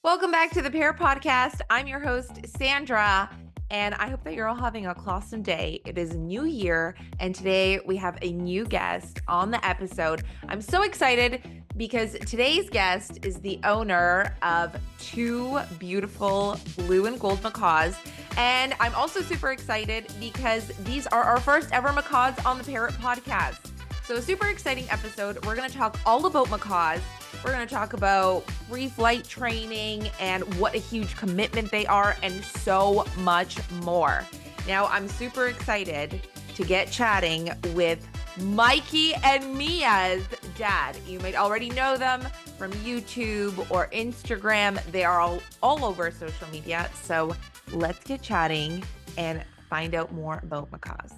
Welcome back to the Parrot Podcast. I'm your host, Sandra, and I hope that you're all having a awesome day. It is a new year, and today we have a new guest on the episode. I'm so excited because today's guest is the owner of two beautiful blue and gold macaws. And I'm also super excited because these are our first ever macaws on the Parrot Podcast. So a super exciting episode. We're going to talk all about macaws. We're going to talk about free flight training and what a huge commitment they are and so much more. Now, I'm super excited to get chatting with Mikey and Mia's dad. You might already know them from YouTube or Instagram. They are all over social media. So let's get chatting and find out more about macaws.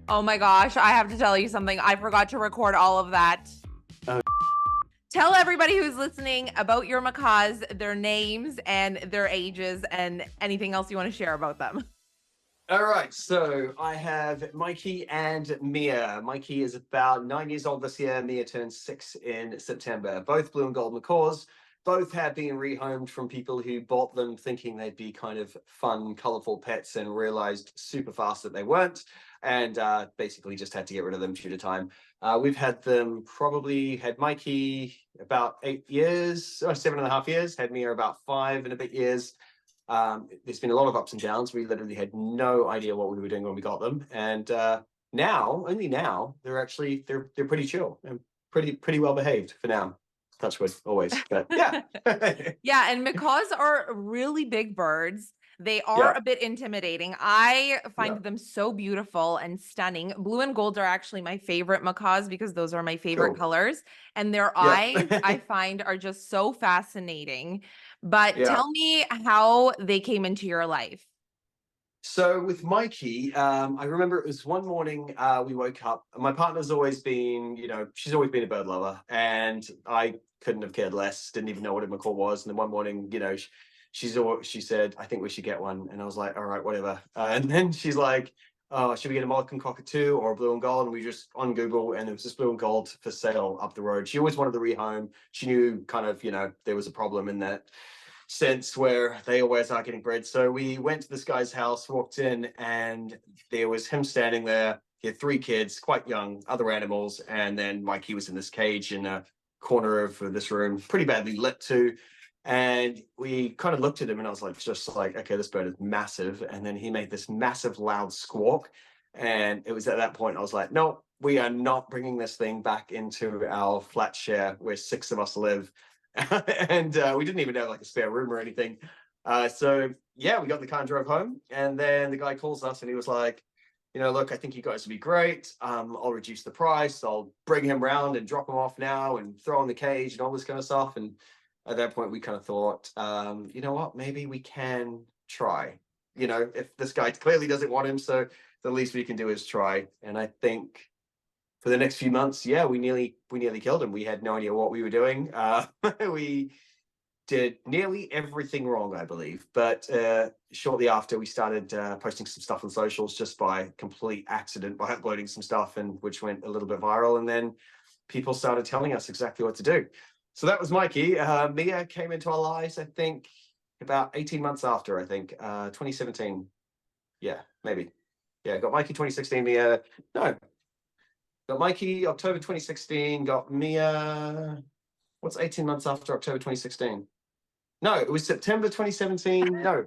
Oh my gosh, I have to tell you something. I forgot to record all of that. Tell everybody who's listening about your macaws, their names and their ages and anything else you want to share about them. All right, so I have Mikey and Mia. Mikey is about 9 years old this year. Mia turns 6 in September. Both blue and gold macaws. Both have been rehomed from people who bought them thinking they'd be kind of fun, colorful pets and realized super fast that they weren't, and basically just had to get rid of them due to time. We've had Mikey about 8 years, or 7.5 years, had Mia about 5 and a bit years. There's been a lot of ups and downs. We literally had no idea what we were doing when we got them, and only now, they're pretty chill and pretty well behaved for now. Touch wood, always. But yeah. Yeah, and macaws are really big birds. They are a bit intimidating. I find them so beautiful and stunning. Blue and gold are actually my favorite macaws because those are my favorite colors. And their eyes, I find, are just so fascinating. But tell me how they came into your life. So with Mikey, I remember it was one morning we woke up. My partner's always been, she's always been a bird lover, and I couldn't have cared less. Didn't even know what a macaw was. And then one morning, she said, "I think we should get one." And I was like, "All right, whatever." And then she's like, "Oh, should we get a Molotkin cockatoo or a blue and gold?" And we just on Google, and there was this blue and gold for sale up the road. She always wanted to rehome. She knew kind of, there was a problem in that sense where they always are getting bred. So we went to this guy's house, walked in, and there was him standing there. He had 3 kids, quite young, other animals, and then Mikey was in this cage in a corner of this room, pretty badly lit too. And we kind of looked at him, and I was like, okay, this bird is massive. And then he made this massive loud squawk, and it was at that point I was like, no, we are not bringing this thing back into our flat share where 6 of us live. And we didn't even have like a spare room or anything. So yeah, we got in the car and drove home, and then the guy calls us and he was like, look, I think you guys would be great. I'll reduce the price. I'll bring him round and drop him off now and throw in the cage and all this kind of stuff. And at that point we kind of thought, you know what, maybe we can try, if this guy clearly doesn't want him, so the least we can do is try. And I think for the next few months, we nearly killed him. We had no idea what we were doing. We did nearly everything wrong, I believe. But shortly after, we started posting some stuff on socials just by complete accident, by uploading some stuff, and which went a little bit viral. And then people started telling us exactly what to do. So that was Mikey. Mia came into our lives, I think, about 18 months after, 2017. Yeah, maybe. Yeah, got Mikey 2016, Mia. No. Got Mikey October 2016, got Mia, what's 18 months after October 2016? No, it was September 2017. No,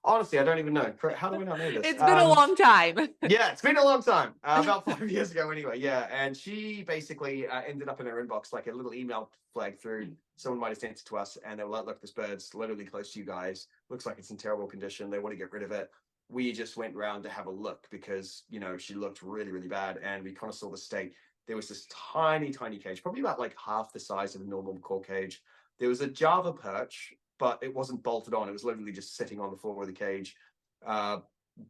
honestly, I don't even know. How do we not know this? It's been a long time. Yeah, it's been a long time. About 5 years ago anyway, yeah. And she basically ended up in her inbox, like a little email flag through. Someone might have sent it to us, and they were like, look, this bird's literally close to you guys. Looks like it's in terrible condition. They want to get rid of it. We just went round to have a look because, she looked really, really bad. And we kind of saw the state. There was this tiny, tiny cage, probably about like half the size of a normal macaw cage. There was a Java perch, but it wasn't bolted on. It was literally just sitting on the floor of the cage.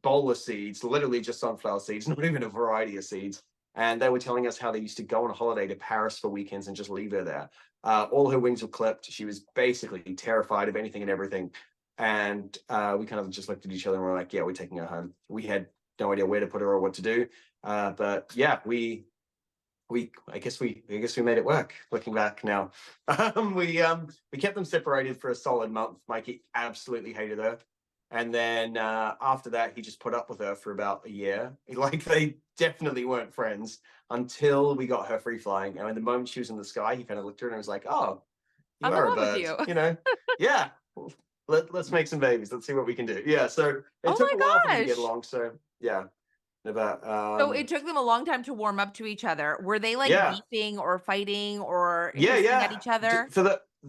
Bowl of seeds, literally just sunflower seeds, not even a variety of seeds. And they were telling us how they used to go on a holiday to Paris for weekends and just leave her there. All her wings were clipped. She was basically terrified of anything and everything. And we kind of just looked at each other and we're like, yeah, we're taking her home. We had no idea where to put her or what to do. But yeah, we I guess we made it work. Looking back now, we kept them separated for a solid month. Mikey absolutely hated her, and then after that, he just put up with her for about a year. Like they definitely weren't friends until we got her free flying. And the moment she was in the sky, he kind of looked at her and was like, "Oh, you I'm in are a love with bird, you. you know? Yeah, let's make some babies. Let's see what we can do." Yeah, so it Oh took a while for my them to get gosh. along. So yeah, about So it took them a long time to warm up to each other. Were they like yeah, beefing or fighting or yeah, hissing at yeah. each other?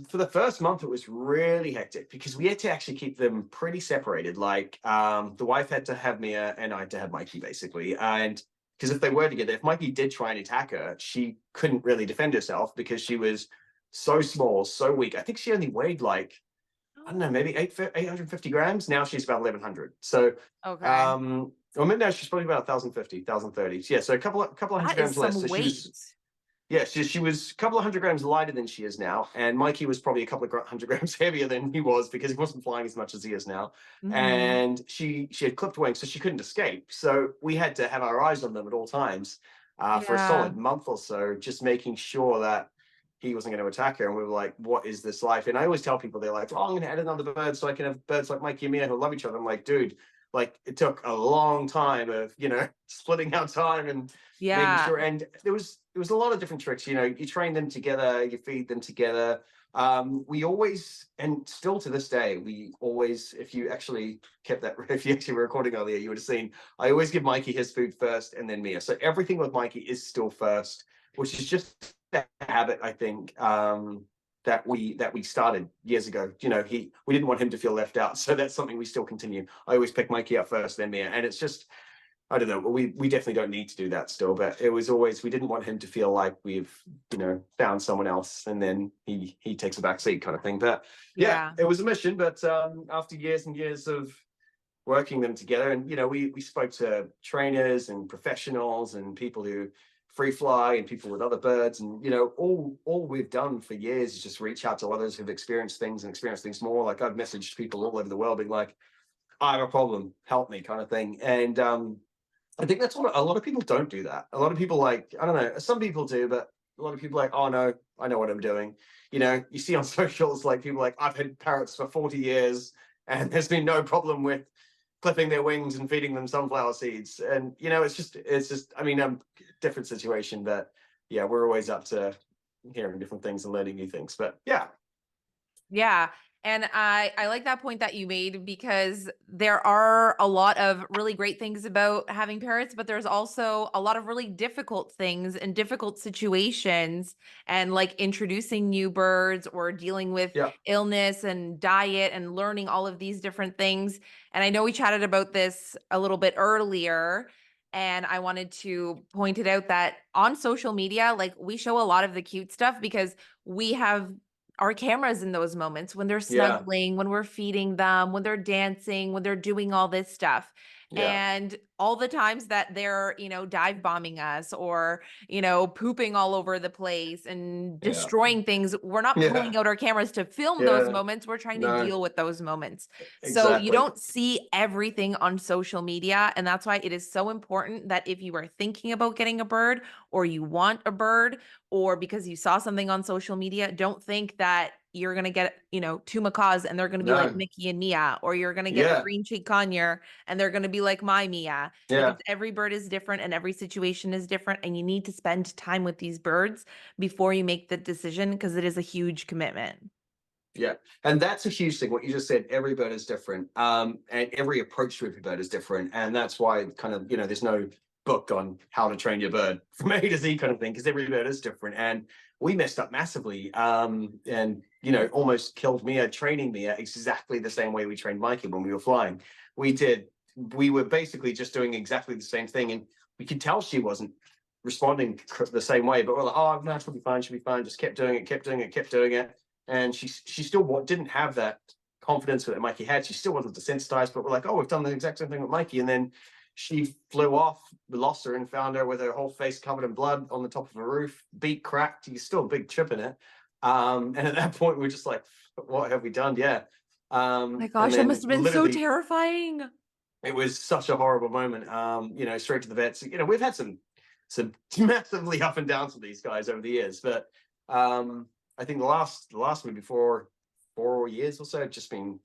For the first month, it was really hectic because we had to actually keep them pretty separated. Like, the wife had to have Mia, and I had to have Mikey, basically. And because if they were together, if Mikey did try and attack her, she couldn't really defend herself because she was so small, so weak. I think she only weighed like, I don't know, maybe 850 grams. Now she's about 1100. So, Okay. well, maybe now she's probably about 1050, 1030. Yeah, so a couple of hundred That is grams less. some So she was, weight. yeah, she was a couple of hundred grams lighter than she is now, and Mikey was probably a couple of hundred grams heavier than he was because he wasn't flying as much as he is now. Mhm. And she had clipped wings, so she couldn't escape. So we had to have our eyes on them at all times for a Yeah. solid month or so, just making sure that he wasn't going to attack her. And we were like, "What is this life?" And I always tell people, they're like, "Oh, I'm going to add another bird so I can have birds like Mikey and Mia who love each other." I'm like, dude, like it took a long time of splitting our time and making Yeah. sure. And there was a lot of different tricks. You train them together, you feed them together. We always, and still to this day, we always, if you actually were recording earlier, you would have seen, I always give Mikey his food first and then Mia. So everything with Mikey is still first, which is just a habit, I think, that we started years ago. We didn't want him to feel left out. So that's something we still continue. I always pick Mikey up first, then Mia. And it's just, I don't know. We definitely don't need to do that still, but it was always, we didn't want him to feel like we've found someone else and then he takes a back seat kind of thing. But yeah, Yeah. it was a mission. But after years and years of working them together, and we spoke to trainers and professionals and people who free fly and people with other birds, and all we've done for years is just reach out to others who've experienced things and experienced things more. Like I've messaged people all over the world being like, "I have a problem, help me," kind of thing. And I think that's what a lot of people don't do. That a lot of people, like, I don't know, some people do, but a lot of people like, "Oh no, I know what I'm doing." You see on socials like people like, "I've had parrots for 40 years and there's been no problem with clipping their wings and feeding them sunflower seeds." And it's just I mean, different situation, but yeah, we're always up to hearing different things and learning new things. But yeah. Yeah. And I like that point that you made because there are a lot of really great things about having parrots, but there's also a lot of really difficult things and difficult situations and like introducing new birds or dealing with Yeah. illness and diet and learning all of these different things. And I know we chatted about this a little bit earlier. And I wanted to point it out that on social media, like we show a lot of the cute stuff because we have our cameras in those moments when they're Yeah. snuggling, when we're feeding them, when they're dancing, when they're doing all this stuff. Yeah. And all the times that they're, dive bombing us or, pooping all over the place and Yeah. destroying things, we're not Yeah. pulling out our cameras to film those Yeah. moments. We're trying to No, deal with those moments. So you exactly. don't see everything on social media. And that's why it is so important that if you are thinking about getting a bird or you want a bird, or because you saw something on social media, don't think that you're going to get, two macaws and they're going to be like No. Mickey and Mia, or you're going to get a Yeah. green cheek conure and they're going to be like my Mia, because Yeah. every bird is different and every situation is different. And you need to spend time with these birds before you make the decision because it is a huge commitment. Yeah. And that's a huge thing. What you just said, every bird is different. And every approach to every bird is different. And that's why kind of, there's no book on how to train your bird from A to Z kind of thing, because every bird is different. And we messed up massively. And almost killed Mia training Mia exactly the same way we trained Mikey when we were flying. We were basically just doing exactly the same thing. And we could tell she wasn't responding the same way, but we're like, "Oh no, she'll be fine, she'll be fine." Just kept doing it, kept doing it, kept doing it. And she still didn't have that confidence that Mikey had. She still wasn't desensitized, but we're like, "Oh, we've done the exact same thing with Mikey." And then she flew off. We lost her and found her with her whole face covered in blood on the top of a roof, beak cracked. She's still a big chip in it. And at that point, we're just like, "What have we done?" Yeah. My And gosh, that must then have been so literally, terrifying. it was such a horrible moment. Straight to the vets. We've had some some massively up and downs with these guys over the years. But I think the last maybe 4 years or so have just been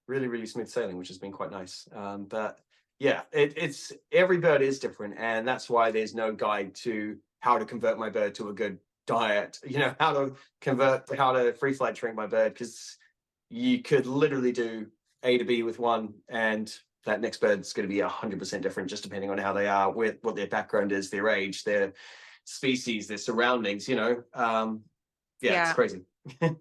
really, really smooth sailing, which has been quite nice. But yeah, it's every bird is different, and that's why there's no guide to how to convert my bird to a good diet. How to free flight train my bird, because you could literally do A to B with one, and that next bird's going to be 100% different, just depending on how they are, with what their background is, their age, their species, their surroundings. It's crazy.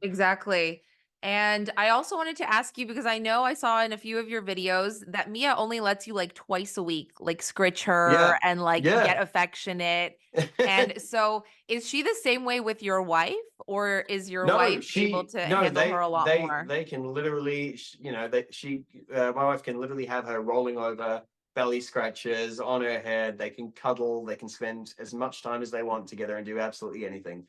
Exactly. And I also wanted to ask you, because I know I saw in a few of your videos that Mia only lets you like twice a week, like scritch Yeah, her and like yeah. get affectionate. And so is she the same way with your wife, or is your wife able to handle her a lot more? They can literally, my wife can literally have her rolling over, belly scratches on her head. They can cuddle. They can spend as much time as they want together and do absolutely anything.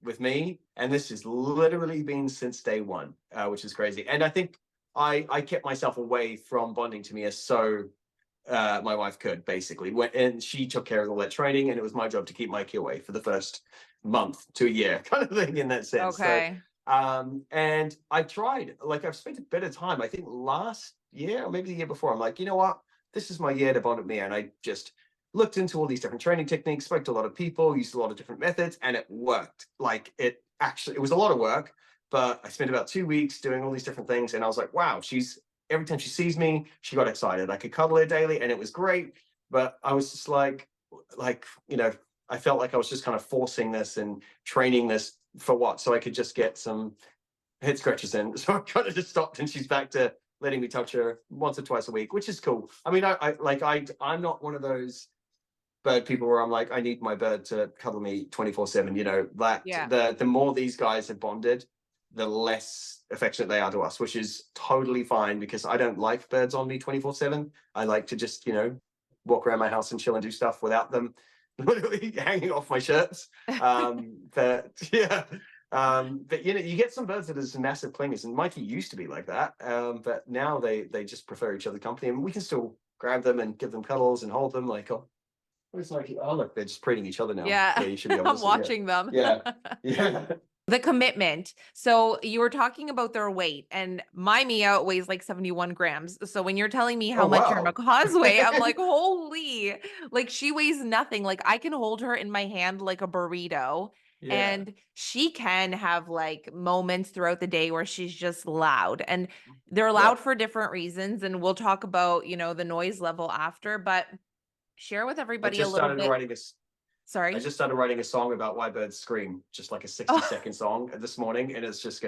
With me, and this has literally been since day one, which is crazy. And I think I kept myself away from bonding to Mia so my wife could, basically, and she took care of all that training, and it was my job to keep Mikey away for the first month to a year, kind of thing, in that sense. Okay. So and I tried, like, I've spent a bit of time, I think last year or maybe the year before, I'm like, you know what, this is my year to bond with Mia. And I just looked into all these different training techniques, spoke to a lot of people, used a lot of different methods, and it worked. Like, it was a lot of work, but I spent about 2 weeks doing all these different things, and I was like, wow, every time she sees me, she got excited. I could cuddle her daily, and it was great. But I was just like, I felt like I was just kind of forcing this and training this for what? So I could just get some head scratches in. So I kind of just stopped, and she's back to letting me touch her once or twice a week, which is cool. I mean, I'm not one of those bird people where I'm like, I need my bird to cuddle me 24/7. The more these guys have bonded, the less affectionate they are to us, which is totally fine, because I don't like birds on me 24/7. I like to just, walk around my house and chill and do stuff without them literally hanging off my shirts. But yeah. But you get some birds that are just massive clingers, and Mikey used to be like that. But now they just prefer each other's company, and we can still grab them and give them cuddles and hold them like, oh, it's like, oh, look, they're just preening each other now. Yeah. You should be able I'm to see, watching them. Yeah. Yeah. The commitment. So you were talking about their weight, and my Mia weighs like 71 grams. So when you're telling me how Oh, much your wow. macaws weigh, I'm like, holy, like she weighs nothing. Like I can hold her in my hand like a burrito. Yeah. And she can have like moments throughout the day where she's just loud, and they're loud for different reasons. And we'll talk about, the noise level after, but share with I everybody a just little started bit. writing I Sorry. just started writing a song about why birds scream, just like a 60-second song this morning, and it's just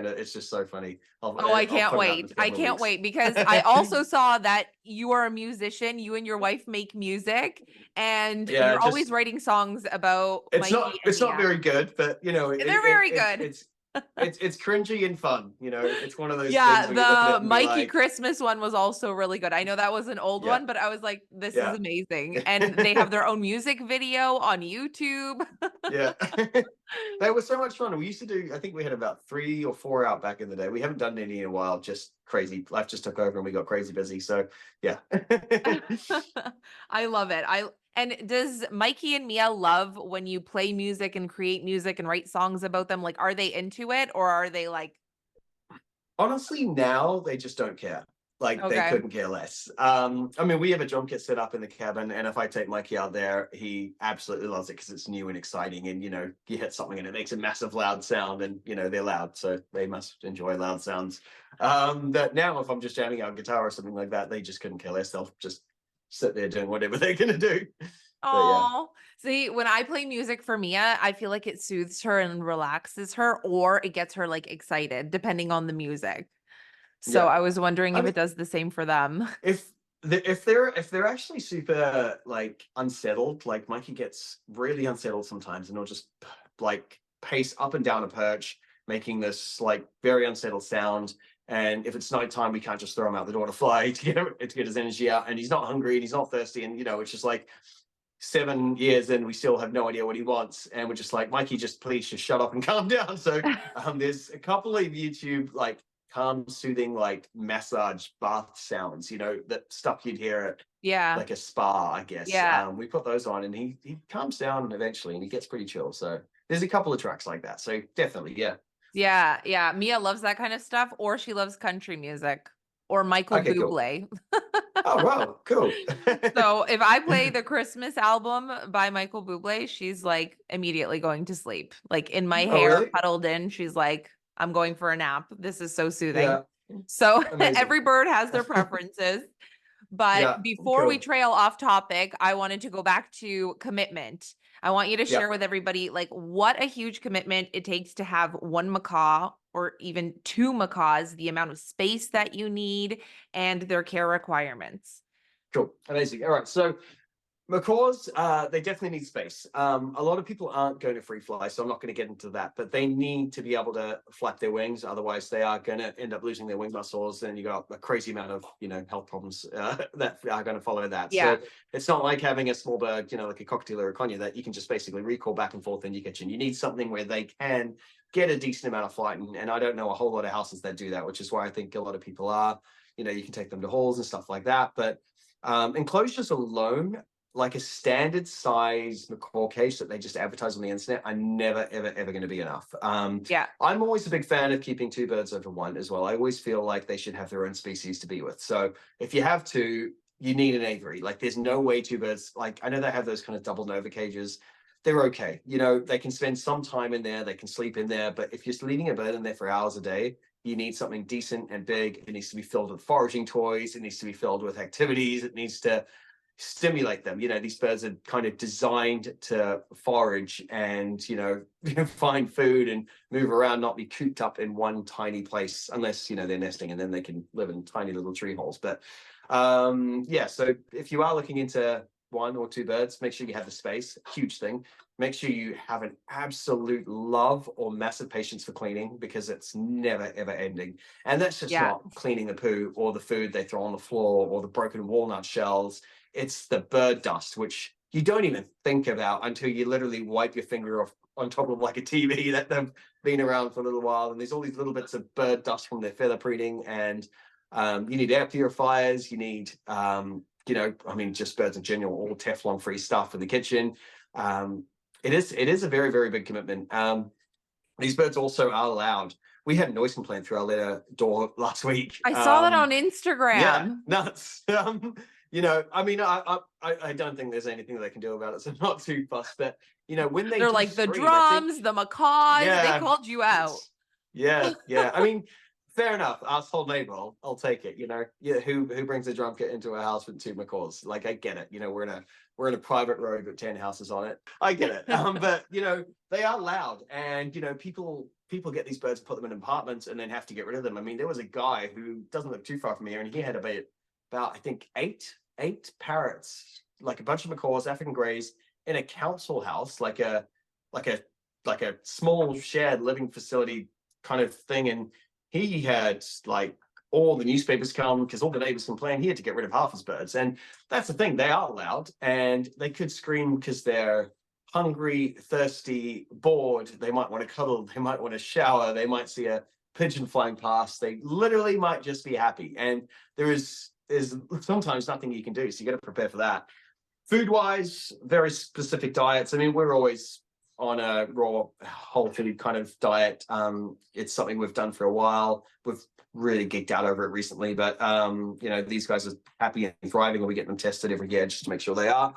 so funny. I I'll can't put it out in a wait. I couple of can't weeks. wait, because I also saw that you are a musician. You and your wife make music, and Yeah, you're always writing songs about Mikey and it's not Mia. very good, but They're very good. it's cringy and fun. It's one of those things Yeah, where you look at it the and be Mikey like, Christmas one was also really good. I know that was an old yeah, one, but I was like, this is yeah. amazing. And they have their own music video on YouTube. Yeah. They were so much fun. We used to do, I think we had about 3 or 4 out back in the day. We haven't done any in a while, just crazy. Life just took over and we got crazy busy. So yeah. I love it. And does Mikey and Mia love when you play music and create music and write songs about them? Like, are they into it, or are they like, Honestly, now they just don't care. Like, they okay. couldn't care less. I mean, we have a drum kit set up in the cabin, and if I take Mikey out there, he absolutely loves it because it's new and exciting. And you hit something and it makes a massive loud sound, and they're loud, so they must enjoy loud sounds. But now, if I'm just jamming out guitar or something like that, they just couldn't care less. They'll just sit there doing whatever they're gonna do. Oh, see, when I play music for Mia, I feel like it soothes her and relaxes her, or it gets her like excited, depending on the music. So Yeah. I was wondering I if mean, it does the same for them. if they're actually super like unsettled, like Mikey gets really unsettled sometimes, and he'll just like pace up and down a perch, making this like very unsettled sound. And if it's nighttime, we can't just throw him out the door to fly to get his energy out. And he's not hungry and he's not thirsty, and it's just like 7 years in, we still have no idea what he wants, and we're just like, Mikey, please just shut up and calm down. So there's a couple of YouTube like calm, soothing, like massage bath sounds, that stuff you'd hear at Yeah. like a spa, I guess. Yeah. We put those on, and he calms down eventually, and he gets pretty chill. So there's a couple of tracks like that. So definitely, yeah. Yeah. Yeah. Mia loves that kind of stuff, or she loves country music or Michael Okay, cool. Bublé. Oh wow, cool. So if I play the Christmas album by Michael Bublé, she's like immediately going to sleep, like in my Oh hair, really? huddled in. She's like, I'm going for a nap. This is so soothing. Yeah, So amazing. every bird has their preferences. But Yeah, before we cool. trail off topic, I wanted to go back to commitment. I want you to Yeah. share with everybody like what a huge commitment it takes to have one macaw or even two macaws, the amount of space that you need, and their care requirements. Cool. Amazing. All right. So macaws, they definitely need space. A lot of people aren't going to free fly, so I'm not going to get into that, but they need to be able to flap their wings. Otherwise, they are going to end up losing their wing muscles, and you got a crazy amount of, health problems that are going to follow that. Yeah. So it's not like having a small bird, like a cockatiel or a conure that you can just basically recall back and forth in your kitchen. You need something where they can get a decent amount of flight, and I don't know a whole lot of houses that do that, which is why I think a lot of people are, you can take them to halls and stuff like that. But enclosures alone, like a standard size macaw cage that they just advertise on the internet, are never, ever, ever going to be enough. Yeah. I'm always a big fan of keeping two birds over one as well. I always feel like they should have their own species to be with. So if you have two, you need an aviary. Like there's no way two birds, like I know they have those kind of double nova cages. They're okay. They can spend some time in there, they can sleep in there. But if you're leaving a bird in there for hours a day, you need something decent and big. It needs to be filled with foraging toys. It needs to be filled with activities. It needs to stimulate them. These birds are kind of designed to forage and, find food and move around, not be cooped up in one tiny place, unless, they're nesting, and then they can live in tiny little tree holes. But yeah, so if you are looking into one or two birds, make sure you have the space. Huge thing. Make sure you have an absolute love or massive patience for cleaning, because it's never, ever ending. And that's just Yeah. not cleaning the poo or the food they throw on the floor or the broken walnut shells. It's the bird dust, which you don't even think about until you literally wipe your finger off on top of like a TV that they've been around for a little while. And there's all these little bits of bird dust from their feather preening. And you need air purifiers. You need, just birds in general, all Teflon free stuff in the kitchen. It is a very, very big commitment. These birds also are loud. We had a noise complaint through our litter door last week. I saw that on Instagram. Yeah, nuts. I don't think there's anything they can do about it, so not too fussed. But when They're like the scream, drums, the macaws, yeah, they called you out. Yeah. Fair enough. Asshole neighbor, I'll take it. Yeah, who brings a drum kit into a house with two macaws? Like, I get it. We're in a private road with 10 houses on it. I get it. But they are loud, and people get these birds and put them in apartments and then have to get rid of them. I mean, there was a guy who doesn't live too far from here, and he had about I think eight parrots, like a bunch of macaws, African greys, in a council house, like a small shared living facility kind of thing. And he had like all the newspapers come because all the neighbors complained. He had to get rid of half his birds. And that's the thing, they are loud, and they could scream because they're hungry, thirsty, bored. They might want to cuddle, they might want to shower, they might see a pigeon flying past. They literally might just be happy. And there's sometimes nothing you can do, so you got to prepare for that. Food wise, very specific diets. I mean, we're always on a raw whole food kind of diet. It's something we've done for a while. We've really geeked out over it recently, but these guys are happy and thriving, and we get them tested every year just to make sure they are.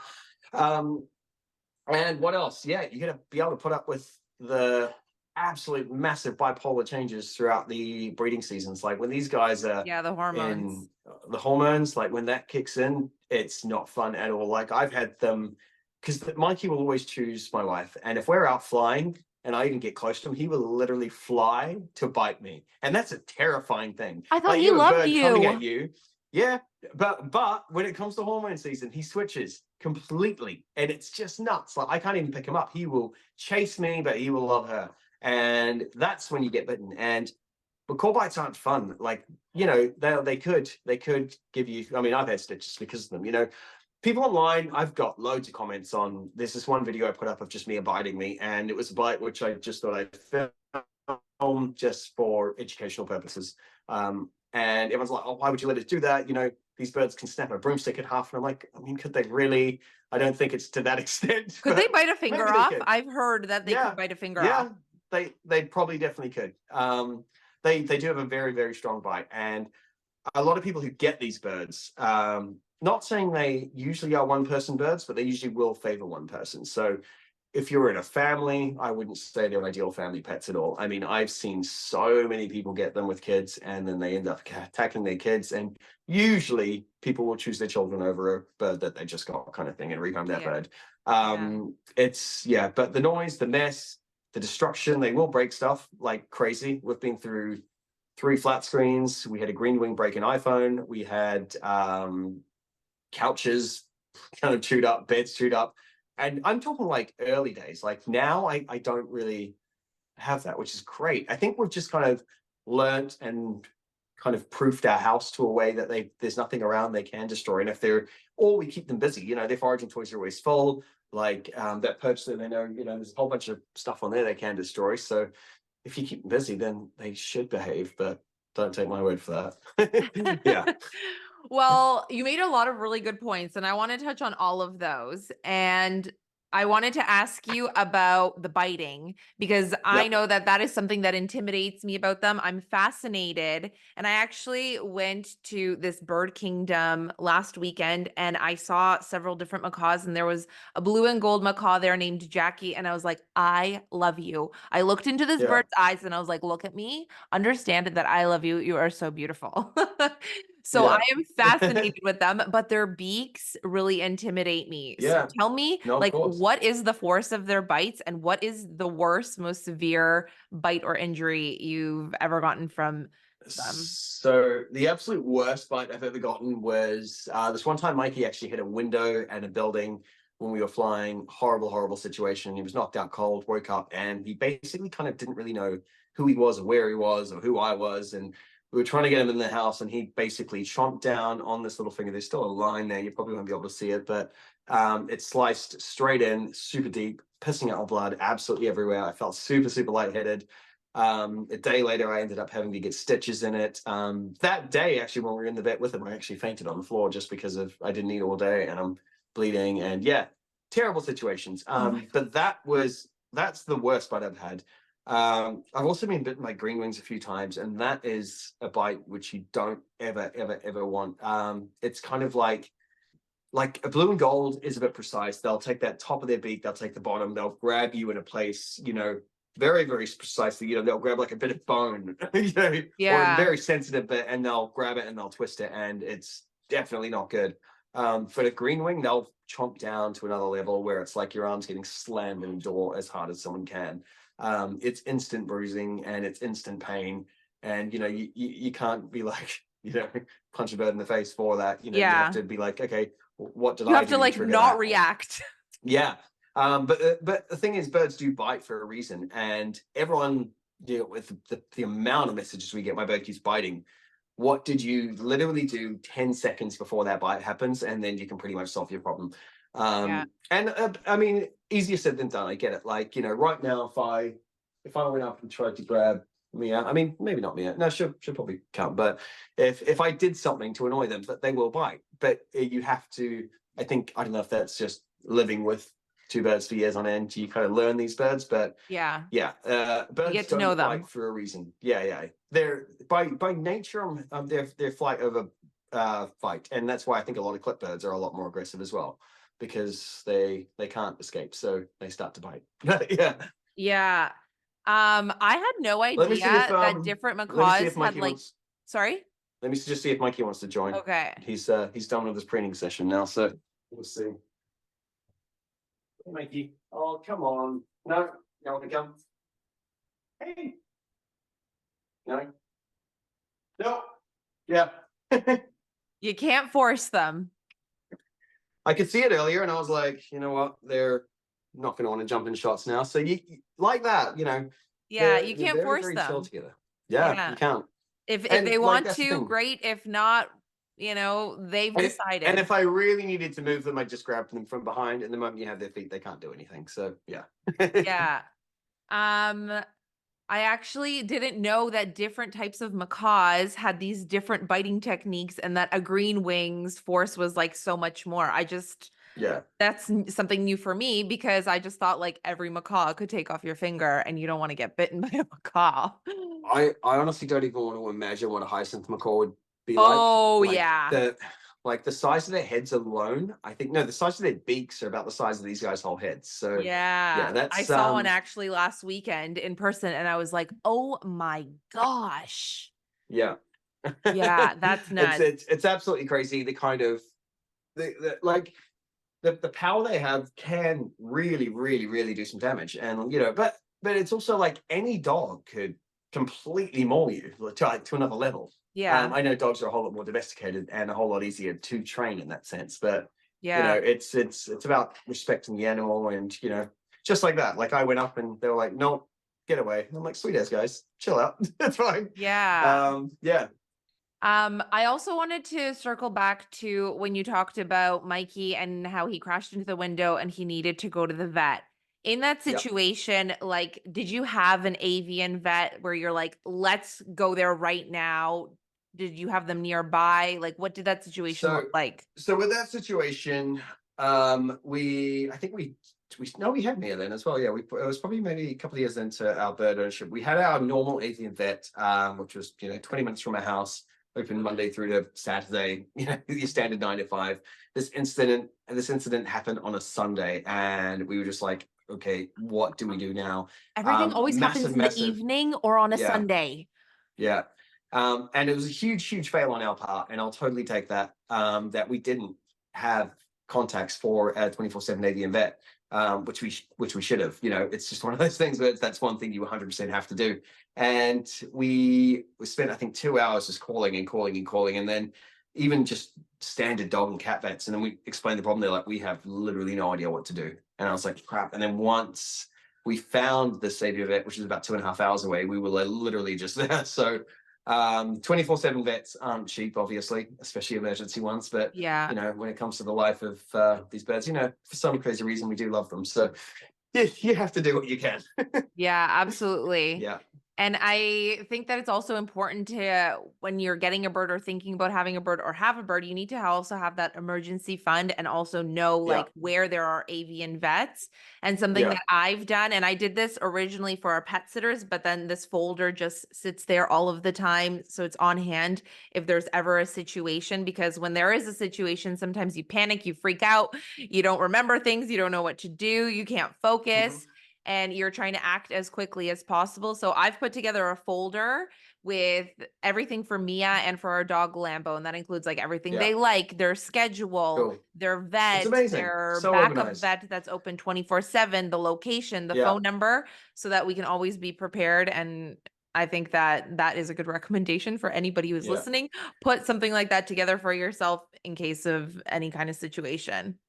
And what else? Yeah, you got to be able to put up with the absolute massive bipolar changes throughout the breeding seasons. Like when these guys are the hormones. the hormones, like when that kicks in, it's not fun at all. Like I've had them, because Mikey will always choose my wife, and if we're out flying and I even get close to him, he will literally fly to bite me, and that's a terrifying thing. I thought like, he loved bird coming you. at you. Yeah, but when it comes to hormone season, he switches completely, and it's just nuts. Like I can't even pick him up. He will chase me, but he will love her, and that's when you get bitten. And macaw bites aren't fun. Like they could give you. I mean, I've had stitches because of them. People online, I've got loads of comments on. There's this one video I put up of just Mia biting me, and it was a bite which I just thought I'd film just for educational purposes. And everyone's like, "Oh, why would you let it do that?" these birds can snap a broomstick in half. And I'm like, I mean, could they really? I don't think it's to that extent. Could they bite a finger off? Could. I've heard that they could bite a finger off. They probably definitely could. They do have a very, very strong bite. And a lot of people who get these birds, not saying they usually are one-person birds, but they usually will favor one person. So if you're in a family, I wouldn't say they're ideal family pets at all. I mean, I've seen so many people get them with kids, and then they end up attacking their kids. And usually people will choose their children over a bird that they just got, kind of thing, and rehome that bird. But the noise, the mess, the destruction, they will break stuff like crazy. We've been through 3 flat screens. We had a green wing break an iPhone. We had couches kind of chewed up, beds chewed up. And I'm talking like early days. Like now I don't really have that, which is great. I think we've just kind of learned and kind of proofed our house to a way that there's nothing around they can destroy. And or we keep them busy, you know, their foraging toys are always full. Like that perch that they know, you know, there's a whole bunch of stuff on there they can destroy. So if you keep them busy, then they should behave, but don't take my word for that. Yeah. Well, you made a lot of really good points, and I want to touch on all of those. And I wanted to ask you about the biting, because I know that is something that intimidates me about them. I'm fascinated. And I actually went to this bird kingdom last weekend, and I saw several different macaws, and there was a blue and gold macaw there named Jackie. And I was like, I love you. I looked into this bird's eyes and I was like, look at me, understand that I love you. You are so beautiful. So I am fascinated with them, but their beaks really intimidate me. So tell me, what is the force of their bites, and what is the worst, most severe bite or injury you've ever gotten from them? So the absolute worst bite I've ever gotten was this one time Mikey actually hit a window and a building when we were flying. Horrible, horrible situation. He was knocked out cold, woke up, and he basically kind of didn't really know who he was or where he was or who I was. And we were trying to get him in the house, and he basically chomped down on this little finger. There's still a line there. You probably won't be able to see it, but it sliced straight in, super deep, pissing out blood absolutely everywhere. I felt super, super lightheaded. A day later, I ended up having to get stitches in it. That day, actually, when we were in the vet with him, I actually fainted on the floor just because I didn't eat all day and I'm bleeding. And yeah, terrible situations. But that's the worst bite I've had. I've also been bitten by green wings a few times, and that is a bite which you don't ever, ever, ever want. It's kind of like a blue and gold is a bit precise. They'll take that top of their beak, they'll take the bottom, they'll grab you in a place, you know, very, very precisely. You know, they'll grab like a bit of bone, you know, or a very sensitive bit, and they'll grab it and they'll twist it, and it's definitely not good. For the green wing, they'll chomp down to another level where it's like your arm's getting slammed in a door as hard as someone can. It's instant bruising and it's instant pain, and you know you can't be like, you know, punch a bird in the face for that. You know, you have to be like, okay, what did I do? You have to like not react. Yeah. But the thing is, birds do bite for a reason, and everyone, you know, with the amount of messages we get, my bird keeps biting. What did you literally do 10 seconds before that bite happens, and then you can pretty much solve your problem. And I mean, easier said than done. I get it. Like, you know, right now, if I went up and tried to grab Mia, I mean, maybe not Mia. No, she'll probably come. But if I did something to annoy them, that they will bite. But you have to. I don't know if that's just living with 2 birds for years on end. You kind of learn these birds, but birds you get to know them fight for a reason. They're by nature they're flight over fight, and that's why I think a lot of clip birds are a lot more aggressive as well, because they can't escape, so they start to bite. I had no idea that different macaws had like sorry, let me just see if Mikey wants to join. Okay, he's done with his preening session now, so we'll see. Hey, Mikey, oh come on, no, you want to come? Hey, no, yeah. You can't force them. I could see it earlier, and I was like, you know what, they're not going to want to jump in shots now. So you like that, you know. Yeah, you can't force them. Chill together. Yeah, you can't. If they want to, great. If not, you know, they've decided. And if I really needed to move them, I just grab them from behind, and the moment you have their feet, they can't do anything. So yeah. I actually didn't know that different types of macaws had these different biting techniques and that a green wing's force was like so much more. Yeah. Something new for me because I just thought like every macaw could take off your finger and you don't want to get bitten by a macaw. I honestly don't even want to imagine what a hyacinth macaw would be like. Oh, yeah. Like the size of their heads alone, I think no, the size of their beaks are about the size of these guys' whole heads. So yeah, Yeah. I that's saw one actually last weekend in person and I was like, "Oh my gosh." yeah. Yeah, that's nuts. It's absolutely crazy. The kind of like the power they have can really, really, really do some damage. And but it's also like any dog could completely maul you to another level. Yeah. I know dogs are a whole lot more domesticated and a whole lot easier to train in that sense, but Yeah. it's about respecting the animal and just like that. Like I went up and they were like, "No, get away." And I'm like, "Sweet as guys, chill out, it's fine." Yeah. Yeah, I also wanted to circle back to when you talked about Mikey and how he crashed into the window and he needed to go to the vet. In that yep. situation, like, did you have an avian vet where you're like, let's go there right now? Did you have them nearby? Like, what did that situation So look like? so with that situation, I think we no, we had Mia then as well. Yeah, it was probably maybe a couple of years into our bird ownership. We had our normal avian vet, which was 20 minutes from our house, open Monday through to Saturday. Your standard 9 to 5. This incident happened on a Sunday, and we were just like, okay, what do we do now? Everything always happens Massive, in the massive, evening or on a yeah, Sunday. yeah. And it was a huge, huge fail on our part, and I'll totally take that. That we didn't have contacts for a 24/7 avian vet, which we should have. It's just one of those things where that's one thing you 100% have to do. And we spent I think 2 hours just calling and calling and calling, and then even just standard dog and cat vets, and then we explained the problem. They're like, "We have literally no idea what to do," and I was like, "Crap!" And then once we found the savior vet, which is about 2.5 hours away, we were literally just there. So 24/7 vets aren't cheap, obviously, especially emergency ones. But Yeah. when it comes to the life of these birds, for some crazy reason, we do love them. So you have to do what you can. Yeah, absolutely. Yeah, And I think that it's also important to, when you're getting a bird or thinking about having a bird or have a bird, you need to also have that emergency fund and also know yeah, like where there are avian vets. And something yeah. that I've done, and I did this originally for our pet sitters, but then this folder just sits there all of the time. So it's on hand if there's ever a situation, because when there is a situation, sometimes you panic, you freak out, you don't remember things, you don't know what to do, you can't Mhm. focus and you're trying to act as quickly as possible. So I've put together a folder with everything for Mia and for our dog Lambo. And that includes like everything Yeah, they like, their schedule, cool. their It's vet, amazing. their So backup organized. vet that's open 24/7, the location, the Yeah, phone number, so that we can always be prepared. And I think that that is a good recommendation for anybody who's yeah. listening. Put something like that together for yourself in case of any kind of situation.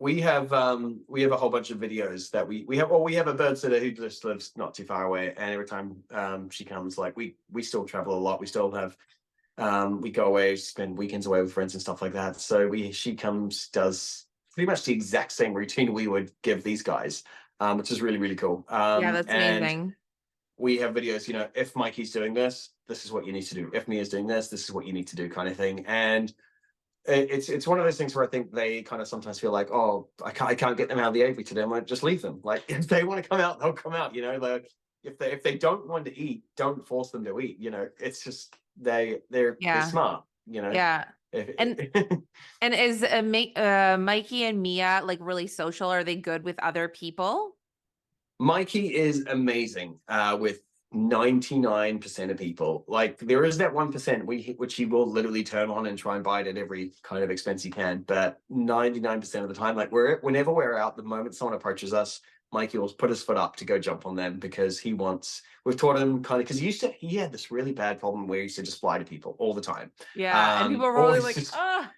We have a whole bunch of videos that we have a bird sitter who just lives not too far away, and every time she comes, like we still travel a lot. We still have we go away, spend weekends away with friends and stuff like that. So she comes, does pretty much the exact same routine we would give these guys, which is really, really cool. Yeah, that's And amazing. we have videos, if Mikey's doing this, this is what you need to do. If Mia's doing this is what you need to do, kind of thing. And it's one of those things where I think they kind of sometimes feel like, oh, I can't get them out of the aviary today. I might just leave them. Like if they want to come out, they'll come out. Like if they don't want to eat, don't force them to eat. It's just they're Yeah. smart. Yeah. And If, And is Mikey and Mia like really social? Are they good with other people? Mikey is amazing with 99% of people. Like there is that 1% which he will literally turn on and try and bite at every kind of expense he can. But 99% of the time, like whenever we're out, the moment someone approaches us, Mikey will put his foot up to go jump on them because we've taught him kind of, because he had this really bad problem where he used to just fly to people all the time. Yeah. And people are probably Always like, just ah,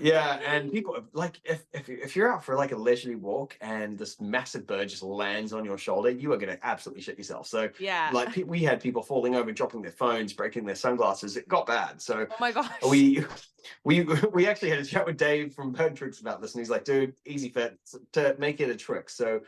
yeah, and people like if you're out for like a leisurely walk and this massive bird just lands on your shoulder, you are going to absolutely shit yourself. So yeah. like we had people falling over, dropping their phones, breaking their sunglasses. It got bad. So Oh my gosh. we we actually had a chat with Dave from Bird Tricks about this, and he's like, dude, easy fit to make it a trick. So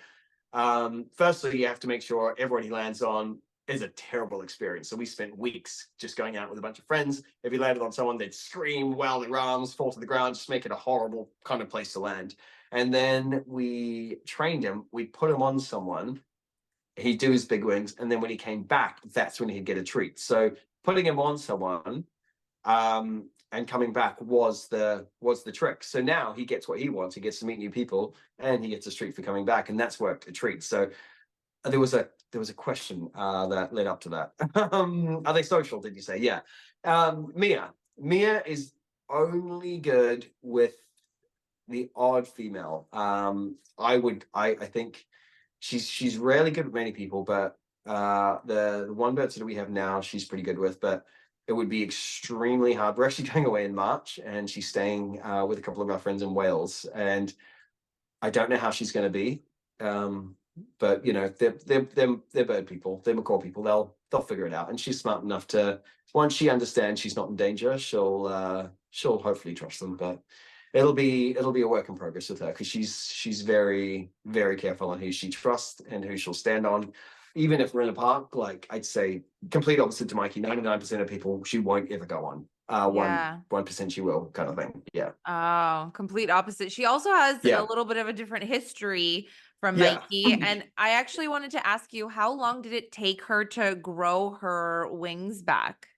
firstly, you have to make sure everyone he lands on is a terrible experience. So we spent weeks just going out with a bunch of friends. If he landed on someone, they'd scream, wow their arms, fall to the ground, just make it a horrible kind of place to land. And then we trained him. We put him on someone. He'd do his big wings, and then when he came back, that's when he'd get a treat. So putting him on someone and coming back was the trick. So now he gets what he wants. He gets to meet new people, and he gets a treat for coming back, and that's worked a treat. So there was a question that led up to that. Are they social? Did you say? Yeah. Mia is only good with the odd female. I think she's rarely good with many people, but the one bird that we have now, she's pretty good with. But it would be extremely hard. We're actually going away in March, and she's staying with a couple of our friends in Wales, and I don't know how she's going to be. But you know, they're bird people, they're macaw people. They'll figure it out, and she's smart enough to, once she understands she's not in danger, she'll hopefully trust them. But it'll be a work in progress with her, because she's very, very careful on who she trusts and who she'll stand on. Even if we're in a park, like I'd say, complete opposite to Mikey. 99% of people she won't ever go on. 1% she will, kind of thing. Yeah. Oh, complete opposite. She also has a little bit of a different history from Mikey. And I actually wanted to ask you, how long did it take her to grow her wings back?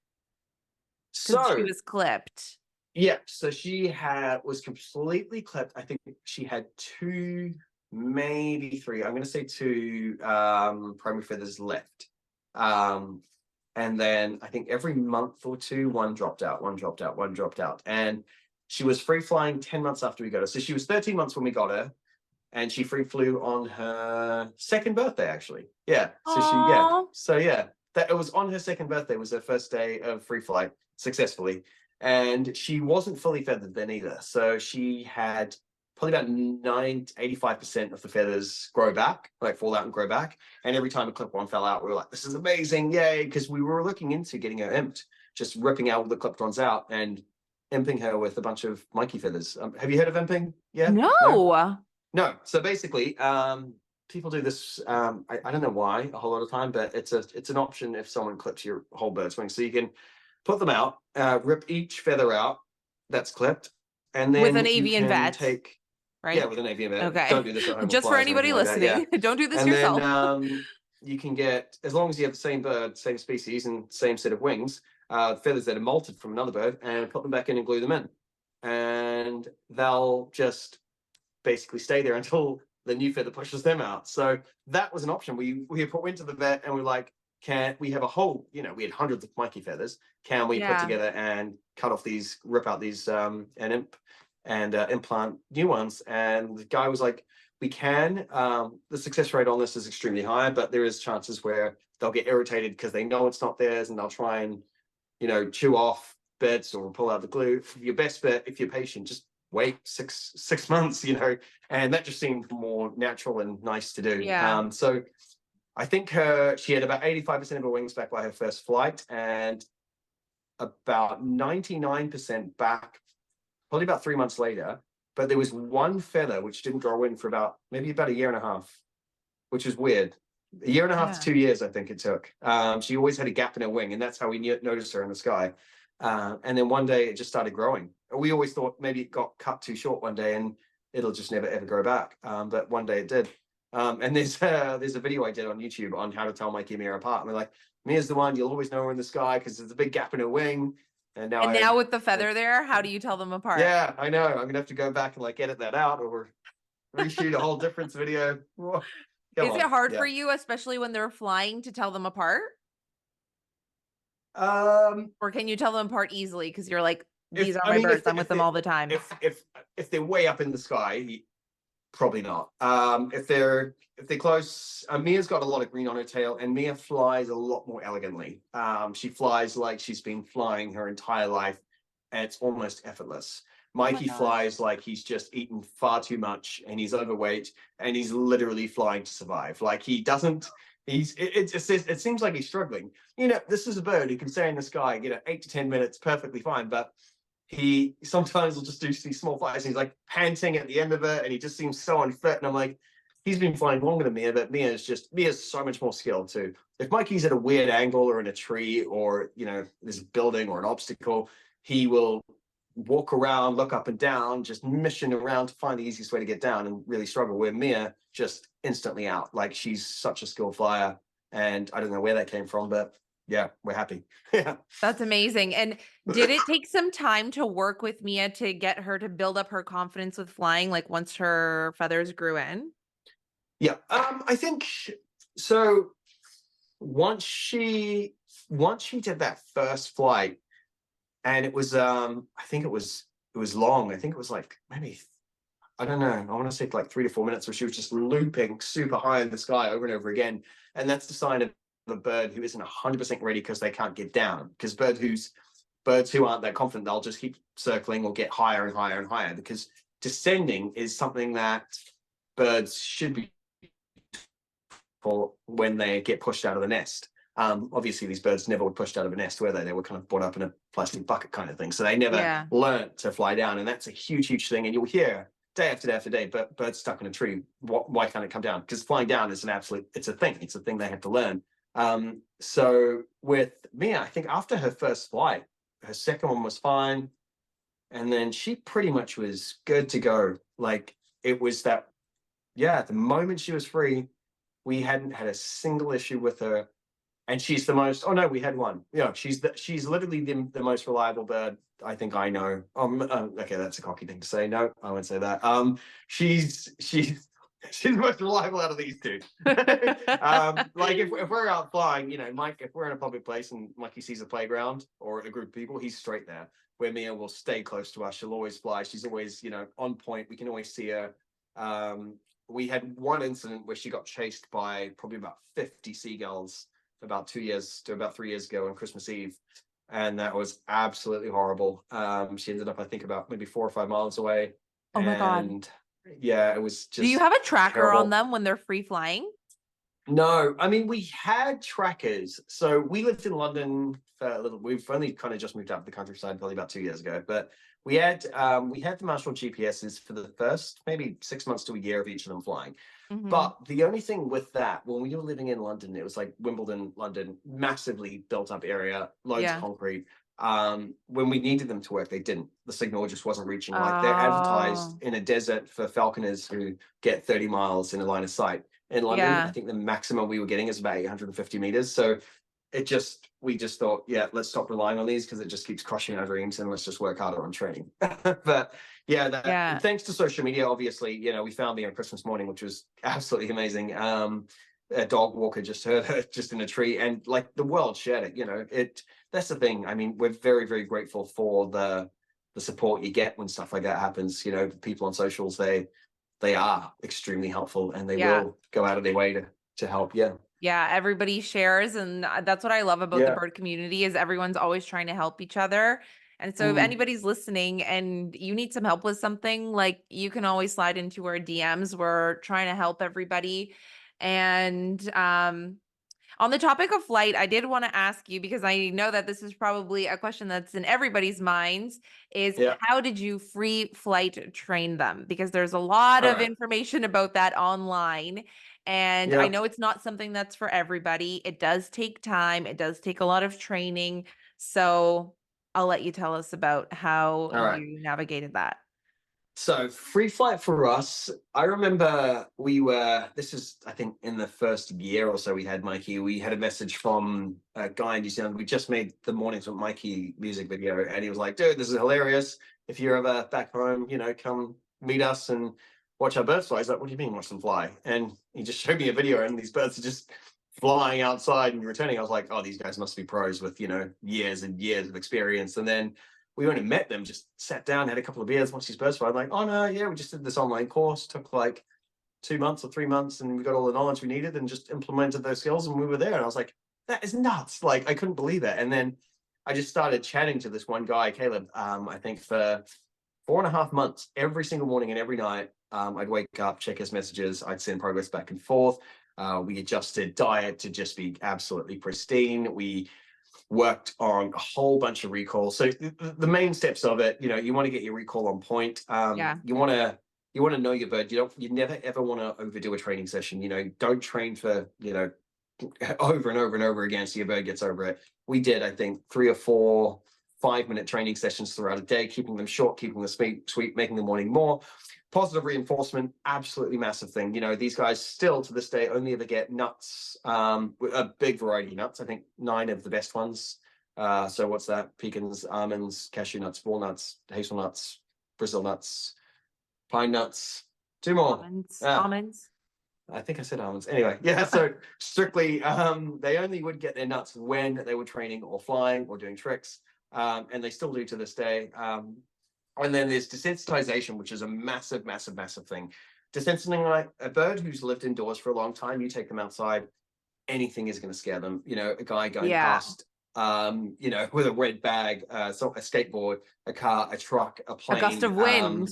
Because she was clipped. Yeah, so she was completely clipped. I think she had 2, maybe 3. I'm going to say 2 primary feathers left. And then I think every month or 2, one dropped out. And she was free flying 10 months after we got her. So she was 13 months when we got her, and she free flew on her 2nd birthday, actually. Yeah. So Aww. that it was on her 2nd birthday, was her first day of free flight successfully. And she wasn't fully feathered then either. So she had probably about 85% of the feathers grow back, like fall out and grow back. And every time a clip one fell out, we were like, this is amazing, yay. Because we were looking into getting her imped, just ripping out all the clipped ones out and imping her with a bunch of Mikey feathers. Have you heard of imping? Yeah? No. So basically, people do this, I don't know why a whole lot of time, but it's an option if someone clips your whole bird's wing. So you can put them out, rip each feather out that's clipped, and then with an avian vet, right? Yeah, with an avian vet. Okay. Don't do this at home. Just for anybody listening, don't do this and yourself. Then, you can get, as long as you have the same bird, same species, and same set of wings, feathers that are molted from another bird, and put them back in and glue them in. And they'll just basically stay there until the new feather pushes them out. So that was an option. We went to the vet and we're like, can we have a whole, we had hundreds of Mikey feathers. Can we put together and cut off these, rip out these and implant new ones? And the guy was like, we can. The success rate on this is extremely high, but there is chances where they'll get irritated because they know it's not theirs, and they'll try and, chew off bits or pull out the glue. Your best bet, if you're patient, just wait six months, and that just seemed more natural and nice to do. So I think she had about 85% of her wings back by her first flight, and about 99% back probably about 3 months later. But there was one feather which didn't grow in for maybe about a year and a half, which is weird. A year and a half to 2 years, I think it took. She always had a gap in her wing, and that's how we noticed her in the sky. And then one day it just started growing. We always thought maybe it got cut too short one day and it'll just never ever grow back. But one day it did. And there's a video I did on YouTube on how to tell Mikey and Mia apart. And we're like, Mia's the one, you'll always know her in the sky because there's a big gap in her wing. And now with the feather there, how do you tell them apart? Yeah, I know. I'm gonna have to go back and edit that out or reshoot a whole different video. Is it hard for you, especially when they're flying, to tell them apart? Or can you tell them apart easily because you're like, these are my birds, I'm with them all the time? If they're way up in the sky, probably not. If they're close, Mia's got a lot of green on her tail, and Mia flies a lot more elegantly. She flies like she's been flying her entire life, and it's almost effortless. Mikey flies like he's just eaten far too much, and he's overweight, and he's literally flying to survive. Like he doesn't. It seems like he's struggling. This is a bird who can stay in the sky, 8 to 10 minutes perfectly fine, but he sometimes will just do these small flights, and he's like panting at the end of it, and he just seems so unfit. And I'm like, he's been flying longer than Mia, but Mia's so much more skilled too. If Mikey's at a weird angle or in a tree or, you know, there's a building or an obstacle, he will walk around, look up and down, just mission around to find the easiest way to get down and really struggle. Where Mia just instantly out. Like, she's such a skilled flyer, and I don't know where that came from, but yeah, we're happy. Yeah. That's amazing. And did it take some time to work with Mia to get her to build up her confidence with flying, like once her feathers grew in? Yeah. I think so. Once she did that first flight, and it was I think it was long. I think it was like maybe, I don't know, I want to say like 3 to 4 minutes, where she was just looping super high in the sky over and over again. And that's the sign of a bird who isn't 100% ready because they can't get down. Because birds who aren't that confident, they'll just keep circling or get higher and higher and higher, because descending is something that birds should be for when they get pushed out of the nest. Obviously, these birds never were pushed out of a nest, were they? They were kind of brought up in a plastic bucket kind of thing. So they never learnt to fly down. And that's a huge, huge thing. And you'll hear day after day after day, but birds stuck in a tree. Why can't it come down? Because flying down is it's a thing. It's a thing they have to learn. So with Mia, I think after her first flight, her second one was fine. And then she pretty much was good to go. Like, it was that, yeah, the moment she was free, we hadn't had a single issue with her. And she's the most, oh no, we had one. You know, she's literally the most reliable bird I think I know. Okay, that's a cocky thing to say. No, I won't say that. She's the most reliable out of these two. Like, if we're out flying, you know, if we're in a public place and Mikey sees a playground or a group of people, he's straight there. Where Mia will stay close to us. She'll always fly. She's always, you know, on point. We can always see her. We had one incident where she got chased by probably about 50 seagulls about 3 years ago on Christmas Eve. And that was absolutely horrible. She ended up, I think, about maybe 4 or 5 miles away. Oh my God. Yeah, it was just. Do you have a tracker terrible on them when they're free flying? No, I mean, we had trackers. So we lived in London for a little. We've only kind of just moved out of the countryside probably about 2 years ago. But we had the Marshall GPSs for the first maybe 6 months to a year of each of them flying. But the only thing with that, when we were living in London, it was like Wimbledon, London, massively built up area, loads of concrete. When we needed them to work, they didn't. The signal just wasn't reaching. Like, they're advertised in a desert for falconers who get 30 miles in a line of sight. In London, I think the maximum we were getting is about 850 meters. So we just thought, yeah, let's stop relying on these, because it just keeps crushing our dreams, and let's just work harder on training. But yeah, thanks to social media, obviously, you know, we found me on Christmas morning, which was absolutely amazing. A dog walker just heard her just in a tree, and like, the world shared it. You know, that's the thing. I mean, we're very, very grateful for the support you get when stuff like that happens. You know, people on socials, they are extremely helpful, and they will go out of their way to help. Yeah, everybody shares, and that's what I love about the bird community, is everyone's always trying to help each other. And so if anybody's listening and you need some help with something, like, you can always slide into our DMs. We're trying to help everybody. And on the topic of flight, I did want to ask you, because I know that this is probably a question that's in everybody's minds, is how did you free flight train them? Because there's a lot of information about that online. And I know it's not something that's for everybody. It does take time. It does take a lot of training. So I'll let you tell us about how you navigated that. So free flight for us, I remember this is, I think, in the first year or so we had Mikey, we had a message from a guy in New Zealand. We just made the Mornings with Mikey music video, and he was like, dude, this is hilarious. If you're ever back home, you know, come meet us and watch our birds fly. He's like, what do you mean watch them fly? And he just showed me a video, and these birds are just flying outside and returning. I was like, oh, these guys must be pros with, you know, years and years of experience. And then we went and met them, just sat down, had a couple of beers, watched these birds fly. I'm like, oh no, yeah, we just did this online course, took like 2 months or 3 months, and we got all the knowledge we needed and just implemented those skills, and we were there. And I was like, that is nuts. Like, I couldn't believe it. And then I just started chatting to this one guy, Caleb, I think for 4.5 months, every single morning and every night. I'd wake up, check his messages, I'd send progress back and forth. We adjusted diet to just be absolutely pristine. We worked on a whole bunch of recalls. So the main steps of it, you know, you want to get your recall on point. You want you want to know your bird. You never ever want to overdo a training session. Don't train for, over and over and over again so your bird gets over it. We did, I think, 3 or 4 5-minute training sessions throughout a day, keeping them short, keeping them sweet, making the morning more. Positive reinforcement, absolutely massive thing. These guys still to this day only ever get nuts, a big variety of nuts. I think 9 of the best ones. So what's that? Pecans, almonds, cashew nuts, walnuts, hazelnuts, Brazil nuts, pine nuts, 2 more. Almonds. I think I said almonds. Anyway, yeah, so strictly, they only would get their nuts when they were training or flying or doing tricks, and they still do to this day. And then there's desensitization, which is a massive, massive, massive thing. Desensitizing a bird who's lived indoors for a long time, you take them outside, anything is going to scare them. A guy going past, with a red bag, a skateboard, a car, a truck, a plane. A gust of wind.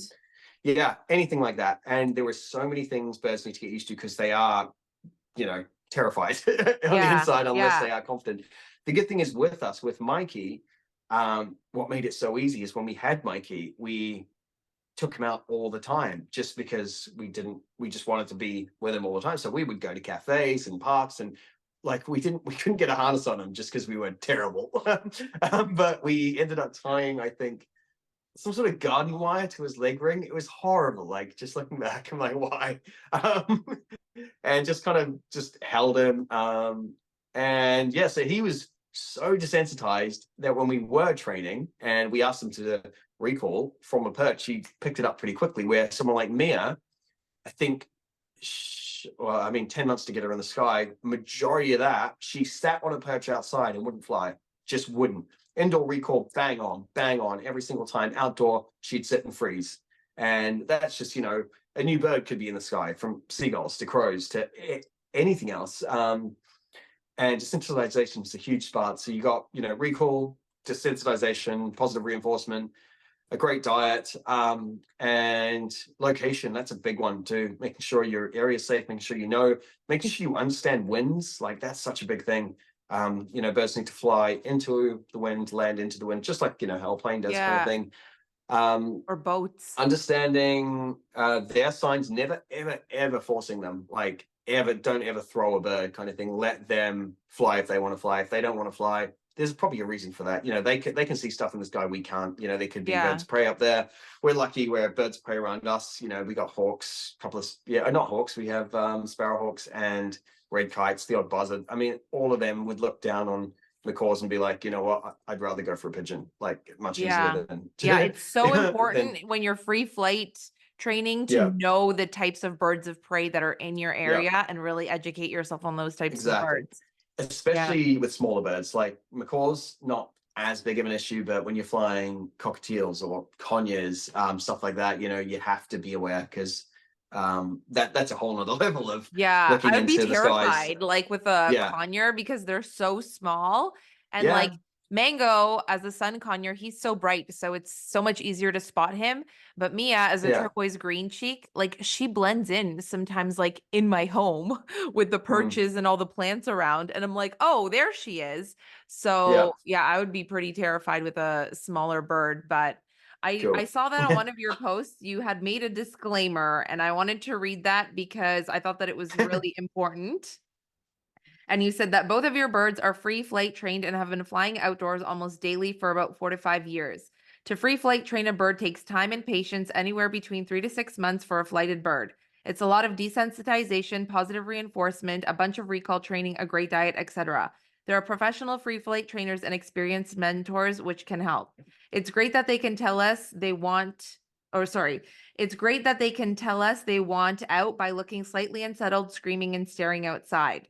Yeah, anything like that. And there were so many things birds need to get used to because they are, terrified on the inside unless they are confident. The good thing is with us, with Mikey, what made it so easy is when we had Mikey, we took him out all the time just because we just wanted to be with him all the time. So we would go to cafes and parks and we couldn't get a harness on him just because we were terrible. But we ended up tying, I think, some sort of garden wire to his leg ring. It was horrible. Just looking back, I'm like, why? And just kind of just held him. And yeah, so he was so desensitized that when we were training and we asked him to recall from a perch, he picked it up pretty quickly. Where someone like Mia, I think, 10 months to get her in the sky, majority of that, she sat on a perch outside and wouldn't fly, just wouldn't. Indoor recall, bang on every single time. Outdoor, she'd sit and freeze. And that's just, a new bird could be in the sky, from seagulls to crows to anything else. And desensitization is a huge part. So you got, recall, desensitization, positive reinforcement, a great diet, and location. That's a big one too. Making sure your area is safe, making sure making sure you understand winds. That's such a big thing. Birds need to fly into the wind, land into the wind, just like, how a plane does, kind of thing. Or boats. Understanding their signs, never, ever, ever forcing them. Don't ever throw a bird, kind of thing. Let them fly if they want to fly. If they don't want to fly, there's probably a reason for that. They can see stuff in the sky we can't. There could be birds of prey up there. We're lucky where birds of prey around us. We got hawks, not hawks. We have sparrowhawks and red kites, the odd buzzard. All of them would look down on macaws and be like, you know what, I'd rather go for a pigeon. Much easier than it's so important when you're free flight training to know the types of birds of prey that are in your area and really educate yourself on those types of birds. Especially with smaller birds. Macaws, not as big of an issue, but when you're flying cockatiels or conures, stuff like that, you have to be aware because that's a whole nother level of looking I would be into terrified the skies. with a conure because they're so small and Mango as a sun conure, he's so bright, so it's so much easier to spot him. But Mia as a turquoise green cheek, she blends in sometimes in my home with the perches and all the plants around, and I'm like, oh, there she is. So I would be pretty terrified with a smaller bird. But I saw that on one of your posts. You had made a disclaimer, and I wanted to read that because I thought that it was really important. And you said that both of your birds are free flight trained and have been flying outdoors almost daily for about 4 to 5 years. To free flight train a bird takes time and patience, anywhere between 3 to 6 months for a flighted bird. It's a lot of desensitization, positive reinforcement, a bunch of recall training, a great diet, etc. There are professional free flight trainers and experienced mentors which can help. It's great that they can tell us they want out by looking slightly unsettled, screaming, and staring outside.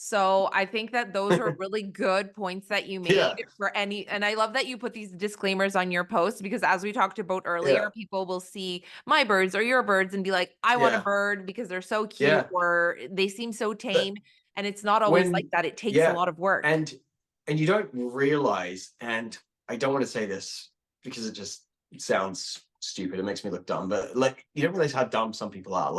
So I think that those are really good points that you made and I love that you put these disclaimers on your post because as we talked about earlier, people will see my birds or your birds and be like, I want a bird because they're so cute or they seem so tame. And it's not always like that. It takes a lot of work. And you don't realize, and I don't want to say this because it just sounds stupid, it makes me look dumb, but you don't realize how dumb some people are.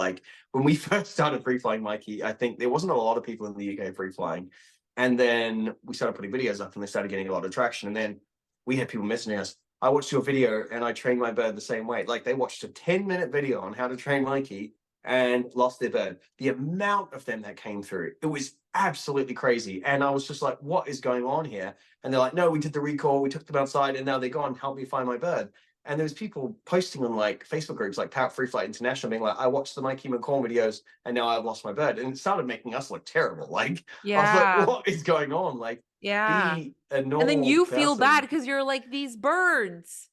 When we first started free flying Mikey, I think there wasn't a lot of people in the UK free flying, and then we started putting videos up and they started getting a lot of traction, and then we had people messaging us, I watched your video and I trained my bird the same way. Like they watched a 10-minute video on how to train Mikey and lost their bird. The amount of them that came through, it was absolutely crazy. And I was just like, what is going on here? And they're like, no, we did the recall, we took them outside, and now they're gone. Help me find my bird. And there was people posting on like Facebook groups like Parrot Free Flight International being like, I watched the Mikey Macaw videos and now I've lost my bird. And it started making us look terrible. Like I was like, Yeah. what is going on? Like Yeah. be a And normal then you feel person. bad because you're like, these birds.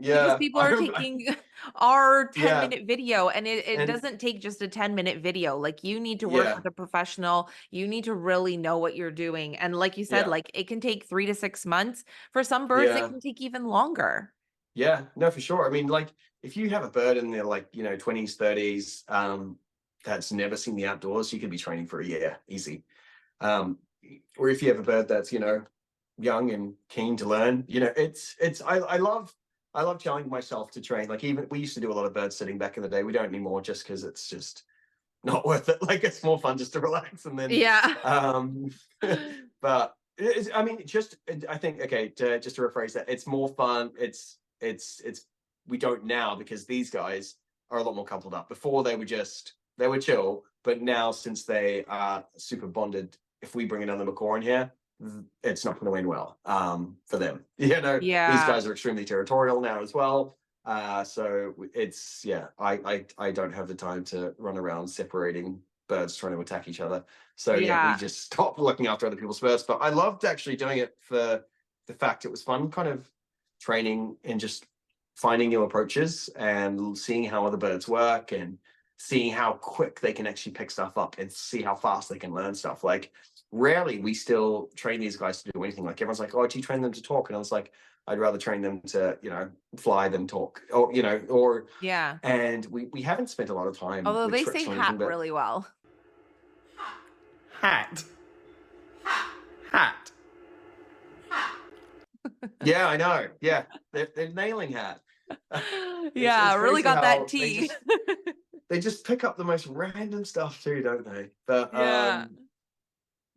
Because Yeah. people are taking our 10 Yeah. minute video, and it And doesn't take just a 10-minute video. Like you need to work yeah. with a professional. You need to really know what you're doing. And like you said, Yeah. like it can take 3 to 6 months. For some birds, it Yeah. can take even longer. Yeah. No, for sure. I mean, like if you have a bird in their like, 20s, 30s, that's never seen the outdoors, you could be training for a year, easy. Or if you have a bird that's, young and keen to learn, I love challenging myself to train. Like even we used to do a lot of bird sitting back in the day. We don't anymore just because it's just not worth it. Like it's more fun just to relax and then Yeah. um but I mean I think okay just to rephrase that, it's more fun. It's we don't now because these guys are a lot more coupled up. Before they were chill, but now since they are super bonded, if we bring another macaw in here, it's not going to end well for them. These Yeah. guys are extremely territorial now as well. So it's I don't have the time to run around separating birds trying to attack each other. So yeah, we Yeah. just stopped looking after other people's birds. But I loved actually doing it for the fact it was fun, kind of training and just finding new approaches and seeing how other birds work and seeing how quick they can actually pick stuff up and see how fast they can learn stuff. Like rarely we still train these guys to do anything. Like everyone's like, oh, do you train them to talk? And I was like, I'd rather train them to, fly than talk or Yeah. and we haven't spent a lot of time Although with they say tricks or anything, hat but really well. hat. Hat. Yeah, I know. Yeah. They're nailing hat. Yeah, It's really crazy got that how they tea. just pick up the most random stuff too, don't they? But Yeah.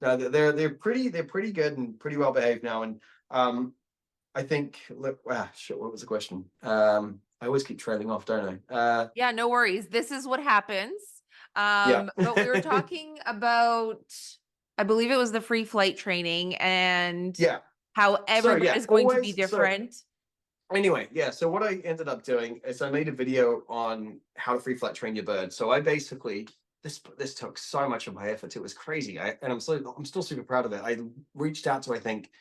no, they're pretty good and pretty well behaved now. And I think look, shit, what was the question? I always keep trailing off, don't I? Yeah, no worries. This is what happens. Yeah. But we were talking about, I believe it was the free flight training and Yeah. how So everybody yeah, is going to be always so different. anyway, yeah. So what I ended up doing is I made a video on how to free flight train your bird. So I basically this took so much of my effort. It was crazy. I'm still super proud of it. I reached out to I think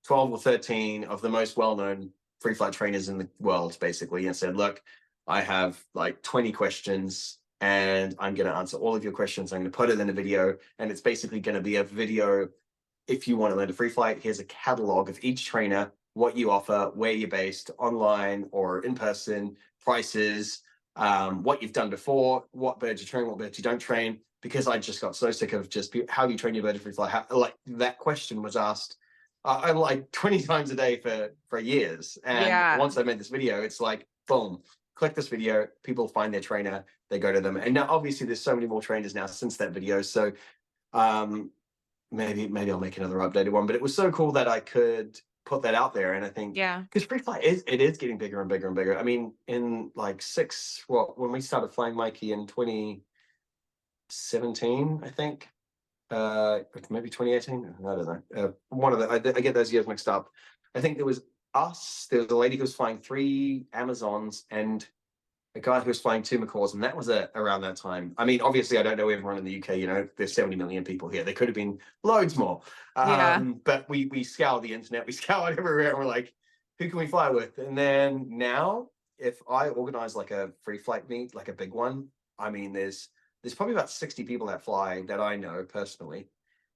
12 or 13 of the most well-known free flight trainers in the world, basically, and said, look, I have like 20 questions and I'm going to answer all of your questions. I'm going to put it in a video, and it's basically going to be a video. If you want to learn to free flight, here's a catalog of each trainer, what you offer, where you're based, online or in person, prices, what you've done before, what birds you train, what birds you don't train. Because I just got so sick of just how do you train your bird to free fly? Like that question was asked I'm like 20 times a day for years. And Yeah. once I made this video, it's like, boom, click this video, people find their trainer, they go to them. And now obviously there's so many more trainers now since that video. So maybe I'll make another updated one. But it was so cool that I could put that out there. And I think because free flight is getting bigger and bigger and bigger. I mean, in like when we started flying Mikey in 2017, I think. Maybe 2018. I don't know. One of the I get those years mixed up. I think there was us. There was a lady who was flying 3 Amazons and a guy who was flying 2 Macaws, and that was around that time. I mean, obviously, I don't know everyone in the UK. There's 70 million people here. There could have been loads more. But we scoured the internet. We scoured everywhere. And we're like, who can we fly with? And then now, if I organize like a free flight meet, like a big one, I mean, there's probably about 60 people that fly that I know personally.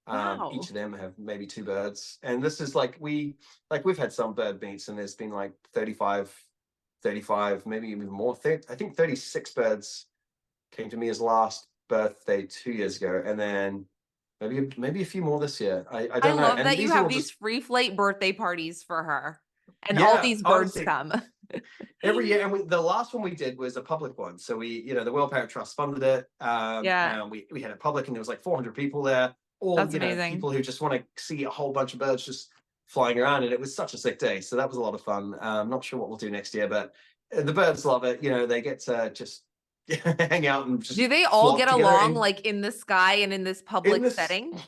Wow. Each of them have maybe 2 birds. And this is we've had some bird meets and there's been like 35, maybe even more. I think 36 birds came to me as last birthday 2 years ago. And then maybe a few more this year. I don't know. I love And that you have these just free flight birthday parties for her. And all these birds honestly, come. every year. And the last one we did was a public one. So we, the World Parrot Trust funded it. And we had it public and there was like 400 people there. All, That's amazing. people who just want to see a whole bunch of birds just flying around, and it was such a sick day. So that was a lot of fun. I'm not sure what we'll do next year, but the birds love it. You know, they get to just hang out and just Do they all flock get together along like in the sky and in this in public this setting?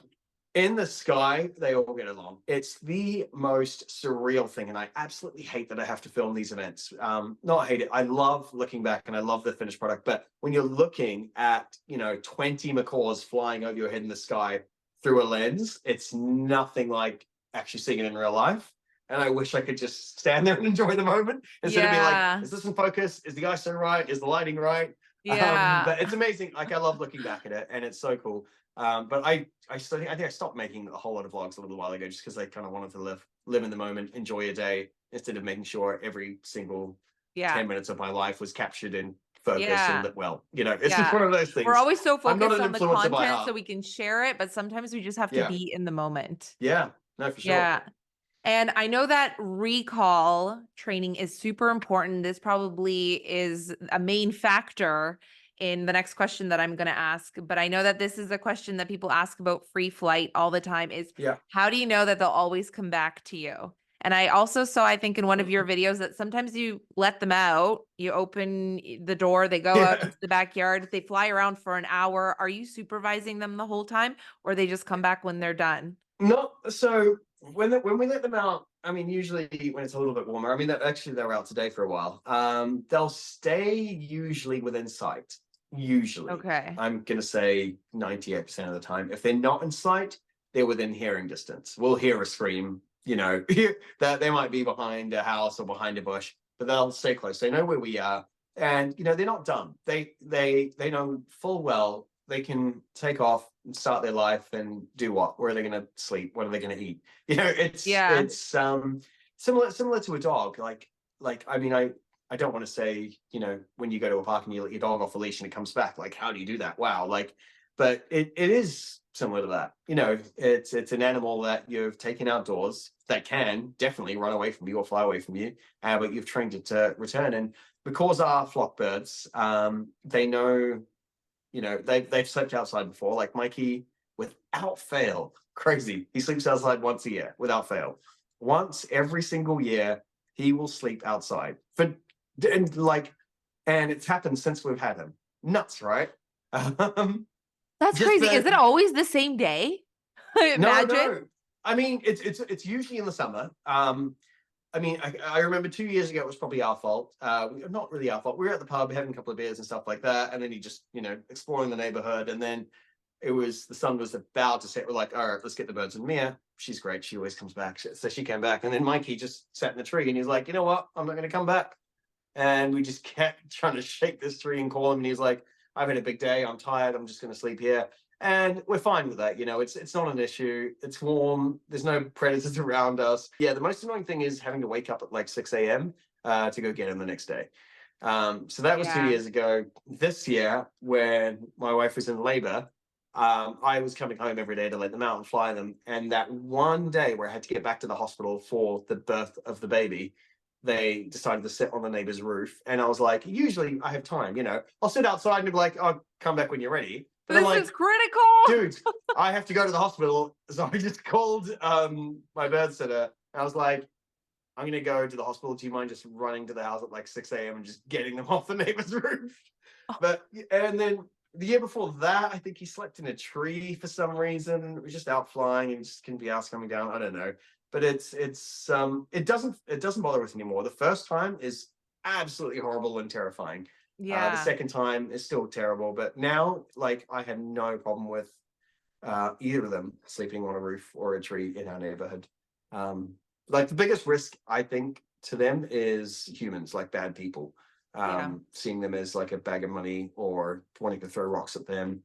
in the sky. They all get along. It's the most surreal thing, and I absolutely hate that I have to film these events. Not hate it. I love looking back, and I love the finished product. But when you're looking at 20 macaws flying over your head in the sky through a lens, it's nothing like actually seeing it in real life. And I wish I could just stand there and enjoy the moment instead of being like, Yeah. is this in focus? Is the ISO right? Is the lighting right? Yeah. But it's amazing. Like, I love looking back at it, and it's so cool. But I think I stopped making a whole lot of vlogs a little while ago, just because I kind of wanted to live in the moment, enjoy a day, instead of making sure every single Yeah. 10 minutes of my life was captured in focus and Yeah. lit well. It's just Yeah. one of those We're things. always so I'm not focused an on the influencer by content so heart. we can share it, but sometimes we just have to Yeah. be in the moment. Yeah. No, for sure. Yeah. And I know that recall training is super important. This probably is a main factor in the next question that I'm going to ask. But I know that this is a question that people ask about free flight all the time is Yeah. how do you know that they'll always come back to you? And I also saw, I think in one of your videos that sometimes you let them out, you open the door, they go out into the backyard, they fly around for an hour. Are you supervising them the whole time, or they just come back when they're done? No, so when we let them out, I mean, usually when it's a little bit warmer, I mean, actually they're out today for a while. They'll stay usually within sight. Usually, Okay. I'm gonna say 98% of the time. If they're not in sight, they're within hearing distance. We'll hear a scream, that they might be behind a house or behind a bush, but they'll stay close. They know where we are, and they're not dumb. They know full well they can take off and start their life and do what? Where are they going to sleep? What are they going to eat? Yeah. It's similar to a dog. Like I mean, I don't want to say when you go to a park and you let your dog off a leash and it comes back. Like, how do you do that? Wow. But it is similar to that. It's an animal that you've taken outdoors that can definitely run away from you or fly away from you, but you've trained it to return. And because our flock birds, they know. They've slept outside before. Like Mikey, without fail, crazy. He sleeps outside once a year without fail. Once every single year, he will sleep outside. And it's happened since we've had him. Nuts, right? That's Just crazy. Is it always the same day? Imagine. no. I mean, it's usually in the summer. I mean, I remember 2 years ago, it was probably our fault. Not really our fault. We were at the pub having a couple of beers and stuff like that. And then he just, exploring the neighborhood. And then the sun was about to set. We're like, all right, let's get the birds. And Mia, she's great. She always comes back. So she came back. And then Mikey just sat in the tree and he's like, you know what? I'm not going to come back. And we just kept trying to shake this tree and call him. And he's like, I've had a big day. I'm tired. I'm just going to sleep here. And we're fine with that. It's not an issue. It's warm. There's no predators around us. Yeah, the most annoying thing is having to wake up at like 6 a.m. To go get him the next day. So that was 2 years ago. This year, when my wife was in labor, I was coming home every day to let them out and fly them. And that one day where I had to get back to the hospital for the birth of the baby, they decided to sit on the neighbor's roof. And I was like, usually I have time, I'll sit outside and be like, I'll come back when you're ready. But This I'm like, is critical. dude, I have to go to the hospital. So I just called my bird sitter. I was like, I'm going to go to the hospital. Do you mind just running to the house at like 6 a.m. and just getting them off the neighbor's roof? And then the year before that, I think he slept in a tree for some reason. It was just out flying and just couldn't be asked coming down. I don't know. But it doesn't bother us anymore. The first time is absolutely horrible and terrifying. The second time is still terrible, but now, like, I have no problem with either of them sleeping on a roof or a tree in our neighborhood. Like, the biggest risk, I think, to them is humans, like bad people. Seeing them as like a bag of money or wanting to throw rocks at them.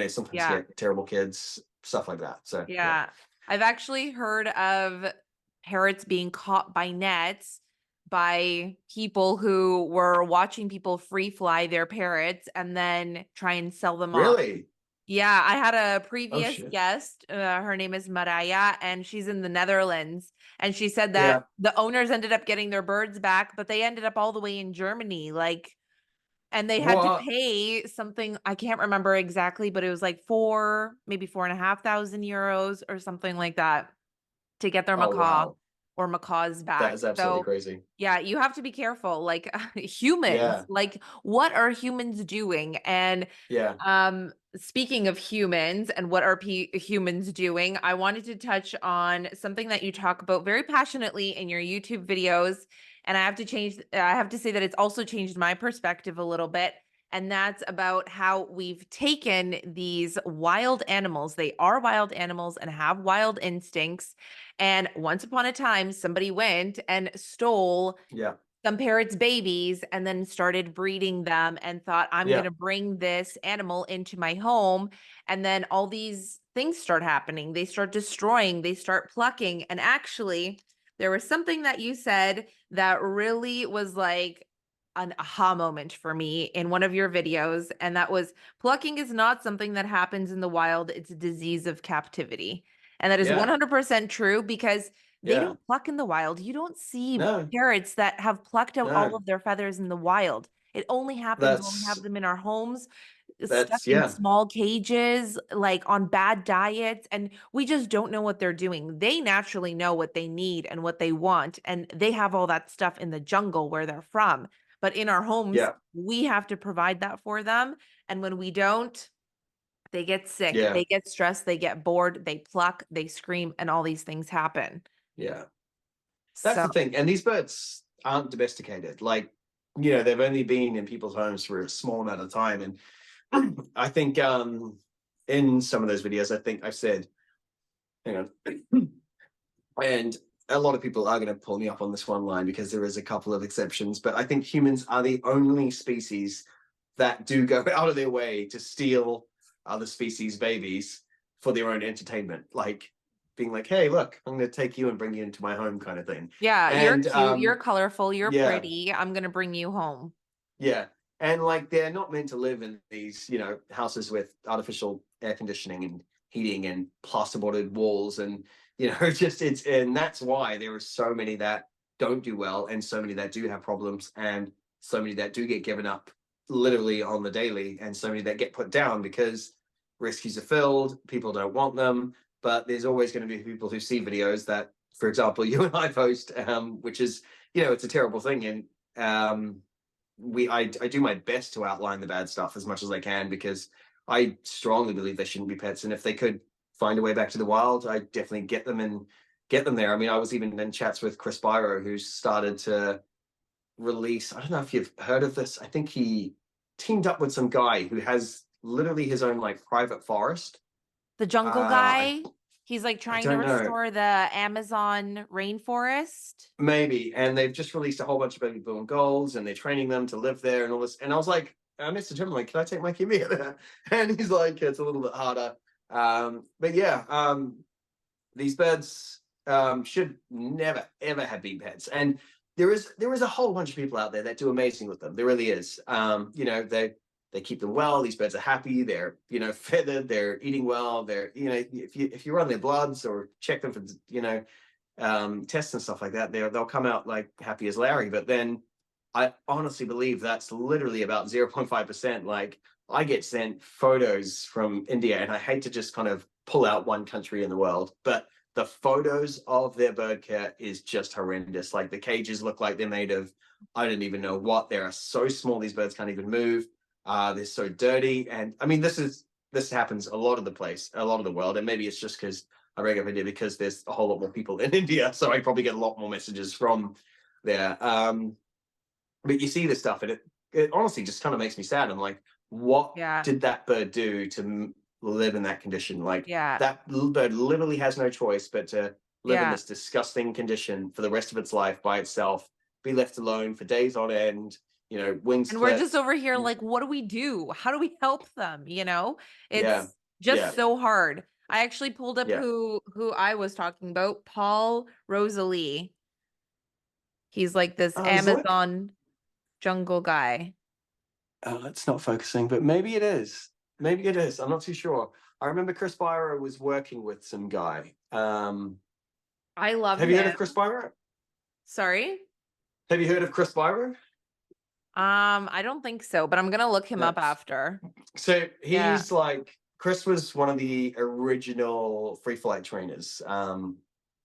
Sometimes get terrible kids, stuff like that. So yeah. I've actually heard of parrots being caught by nets by people who were watching people free fly their parrots and then try and sell them off. Really? Yeah, I had a Oh, previous shit. guest. Her name is Maraya, and she's in the Netherlands. And she said that the owners ended up getting their birds back, but they ended up all the way in Germany. And they had to pay something, I can't remember exactly, but it was like maybe 4,500 euros or something like that to get their Oh, macaw. wow. or macaws That back. is absolutely So crazy. yeah, you have to be careful. Like humans, Yeah. like what are humans doing? And Yeah. speaking of humans and what are humans doing, I wanted to touch on something that you talk about very passionately in your YouTube videos. And I have to say that it's also changed my perspective a little bit. And that's about how we've taken these wild animals. They are wild animals and have wild instincts. And once upon a time, somebody went and stole Yeah. some parrots babies and then started breeding them and thought, I'm going Yeah. to bring this animal into my home. And then all these things start happening. They start destroying, they start plucking. And actually, there was something that you said that really was like an aha moment for me in one of your videos. And that was plucking is not something that happens in the wild, it's a disease of captivity. And that is Yeah. 100% true because they Yeah. don't pluck in the wild. You don't see No. parrots that have plucked out all No. of their feathers in the wild. It only happens when we have That's them in our homes, stuck that's in yeah. small cages, like on bad diets, and we just don't know what they're doing. They naturally know what they need and what they want, and they have all that stuff in the jungle where they're from. But in our homes, Yeah. we have to provide that for them. And when we don't, they get sick, Yeah. they get stressed, they get bored, they pluck, they scream, and all these things happen. Yeah. That's So the thing. And these birds aren't domesticated. Like, they've only been in people's homes for a small amount of time. And I think in some of those videos, I think I've said, hang on, and a lot of people are going to pull me up on this one line because there is a couple of exceptions, but I think humans are the only species that do go out of their way to steal other species' babies for their own entertainment. Like being like, hey, look, I'm going to take you and bring you into my home kind of thing. yeah, you're And cute, you're colorful, you're yeah, pretty. I'm gonna bring you home. yeah. And like they're not meant to live in these, houses with artificial air conditioning and heating and plasterboarded walls and and that's why there are so many that don't do well and so many that do have problems and so many that do get given up literally on the daily and so many that get put down because rescues are filled, people don't want them, but there's always going to be people who see videos that, for example, you and I post, which is, it's a terrible thing. And I do my best to outline the bad stuff as much as I can because I strongly believe they shouldn't be pets. And if they could find a way back to the wild, I definitely get them there. I mean, I was even in chats with Chris Byro, who's started to release. I don't know if you've heard of this. I think he teamed up with some guy who has literally his own like private forest. The jungle I guy, he's like I trying to don't know. restore the Amazon rainforest. Maybe. And they've just released a whole bunch of baby blue and golds and they're training them to live there and all this. And I was like, I messaged him like, can I take Mikey Mia there? And he's like, it's a little bit harder. But yeah, these birds should never ever have been pets. And there is a whole bunch of people out there that do amazing with them. There really is. They keep them well. These birds are happy. They're feathered. They're eating well. They're if you run their bloods or check them for tests and stuff like that, they'll come out like happy as Larry. But then I honestly believe that's literally about 0.5%. Like I get sent photos from India, and I hate to just kind of pull out one country in the world, but the photos of their bird care is just horrendous. Like the cages look like they're made of, I don't even know what. They are so small, these birds can't even move. They're so dirty. And I mean, this happens a lot of the world. And maybe it's just because I bring up India because there's a whole lot more people in India. So I probably get a lot more messages from there. But you see this stuff and it honestly just kind of makes me sad. I'm like, what Yeah. did that bird do to live in that condition? Like Yeah. that little bird literally has no choice but to live in Yeah. this disgusting condition for the rest of its life by itself, be left alone for days on end, wings And we're split. just over here like, what do we do? How do we help them? Yeah, It's yeah, just so hard. I actually pulled up yeah. who I was talking about, Paul Rosalie. He's like this Is it? Amazon jungle guy. It's not focusing, but maybe it is. Maybe it is. I'm not too sure. I remember Chris Byro was working with some guy. I love Have you heard of him. Chris Byro? Sorry. Have you heard of Chris Byro? I don't think so, but I'm gonna look him No. up after. So Yeah. he's like Chris was one of the original free flight trainers.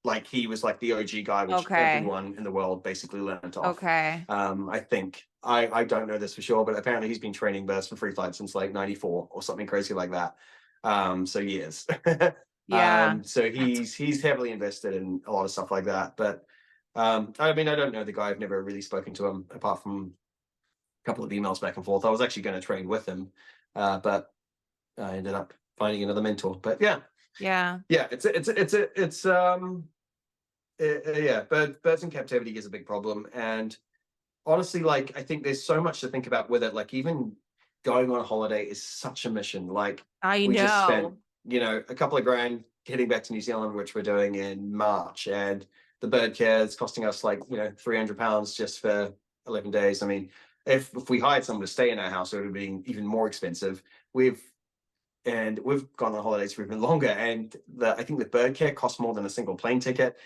like he was like the OG guy, which Okay. everyone in the world basically learned off. Okay. I think I don't know this for sure, but apparently he's been training birds for free flight since like '94 or something crazy like that. So years. Yeah. So That's he's heavily invested in a lot of stuff like that. But I mean, I don't know the guy. I've never really spoken to him apart from a couple of emails back and forth. I was actually going to train with him, but I ended up finding another mentor. But yeah, yeah. yeah, yeah, birds in captivity is a big problem, and honestly, like I think there's so much to think about with it. Like even going on holiday is such a mission. Like I we just spent, know. a couple of grand heading back to New Zealand, which we're doing in March, and the bird care is costing us like £300 just for 11 days. I mean, if we hired someone to stay in our house, it would have been even more expensive. We've gone on holidays for even longer, and I think the bird care costs more than a single plane ticket.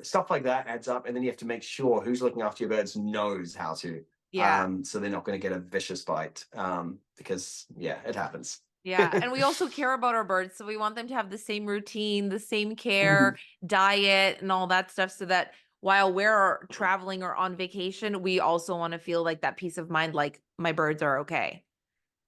Stuff like that adds up, and then you have to make sure who's looking after your birds knows how to, Yeah. so they're not going to get a vicious bite, because yeah, it happens. Yeah. And we also care about our birds. So we want them to have the same routine, the same care, Mhm. diet, and all that stuff so that while we're traveling or on vacation, we also want to feel like that peace of mind, like my birds are okay.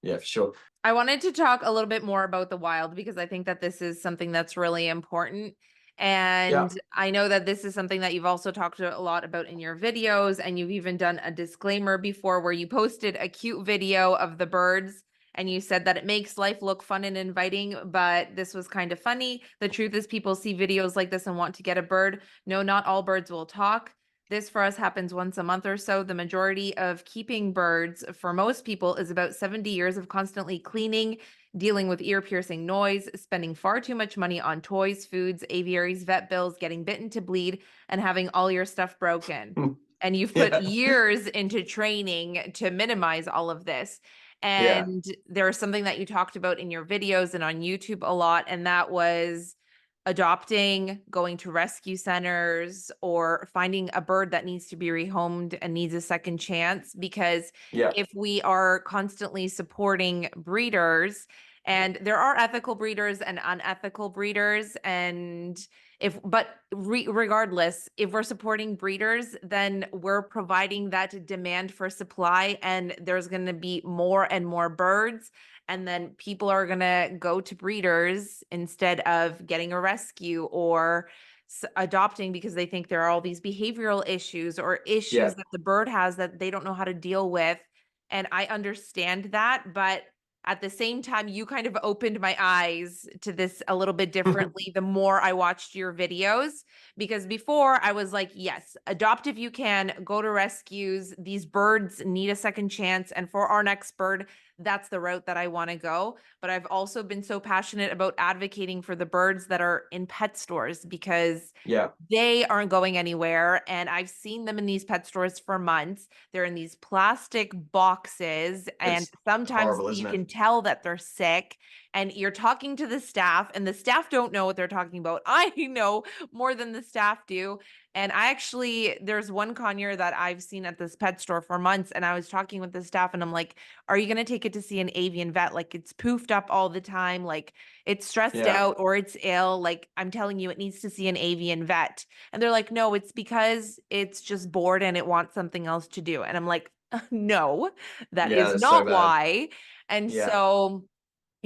Yeah, for sure. I wanted to talk a little bit more about the wild because I think that this is something that's really important. Yeah, And I know that this is something that you've also talked a lot about in your videos, and you've even done a disclaimer before where you posted a cute video of the birds and you said that it makes life look fun and inviting, but this was kind of funny. The truth is, people see videos like this and want to get a bird. No, not all birds will talk. This for us happens once a month or so. The majority of keeping birds for most people is about 70 years of constantly cleaning, dealing with ear-piercing noise, spending far too much money on toys, foods, aviaries, vet bills, getting bitten to bleed, and having all your stuff broken. And you've put yeah, years into training to minimize all of this. yeah, And there's something that you talked about in your videos and on YouTube a lot, and that was adopting, going to rescue centers, or finding a bird that needs to be rehomed and needs a second chance. Because yeah, if we are constantly supporting breeders, and there are ethical breeders and unethical breeders, and regardless, if we're supporting breeders, then we're providing that demand for supply, and there's going to be more and more birds, and then people are going to go to breeders instead of getting a rescue or adopting because they think there are all these behavioral issues or yeah. issues that the bird has that they don't know how to deal with. And I understand that, but at the same time, you kind of opened my eyes to this a little bit differently the more I watched your videos. Because before I was like, yes, adopt if you can, go to rescues. These birds need a second chance. And for our next bird, that's the route that I want to go. But I've also been so passionate about advocating for the birds that are in pet stores because Yeah, they aren't going anywhere. And I've seen them in these pet stores for months. They're in these plastic boxes, and it's sometimes horrible, you isn't it? can tell that they're sick. And you're talking to the staff, and the staff don't know what they're talking about. I know more than the staff do. And there's one conure that I've seen at this pet store for months, and I was talking with the staff, and I'm like, are you going to take it to see an avian vet? Like, it's poofed up all the time. Like, it's stressed Yeah, out or it's ill. Like, I'm telling you, it needs to see an avian vet. And they're like, no, it's because it's just bored and it wants something else to do. And I'm like, no, that yeah, is that's so not bad. why. And Yeah, so,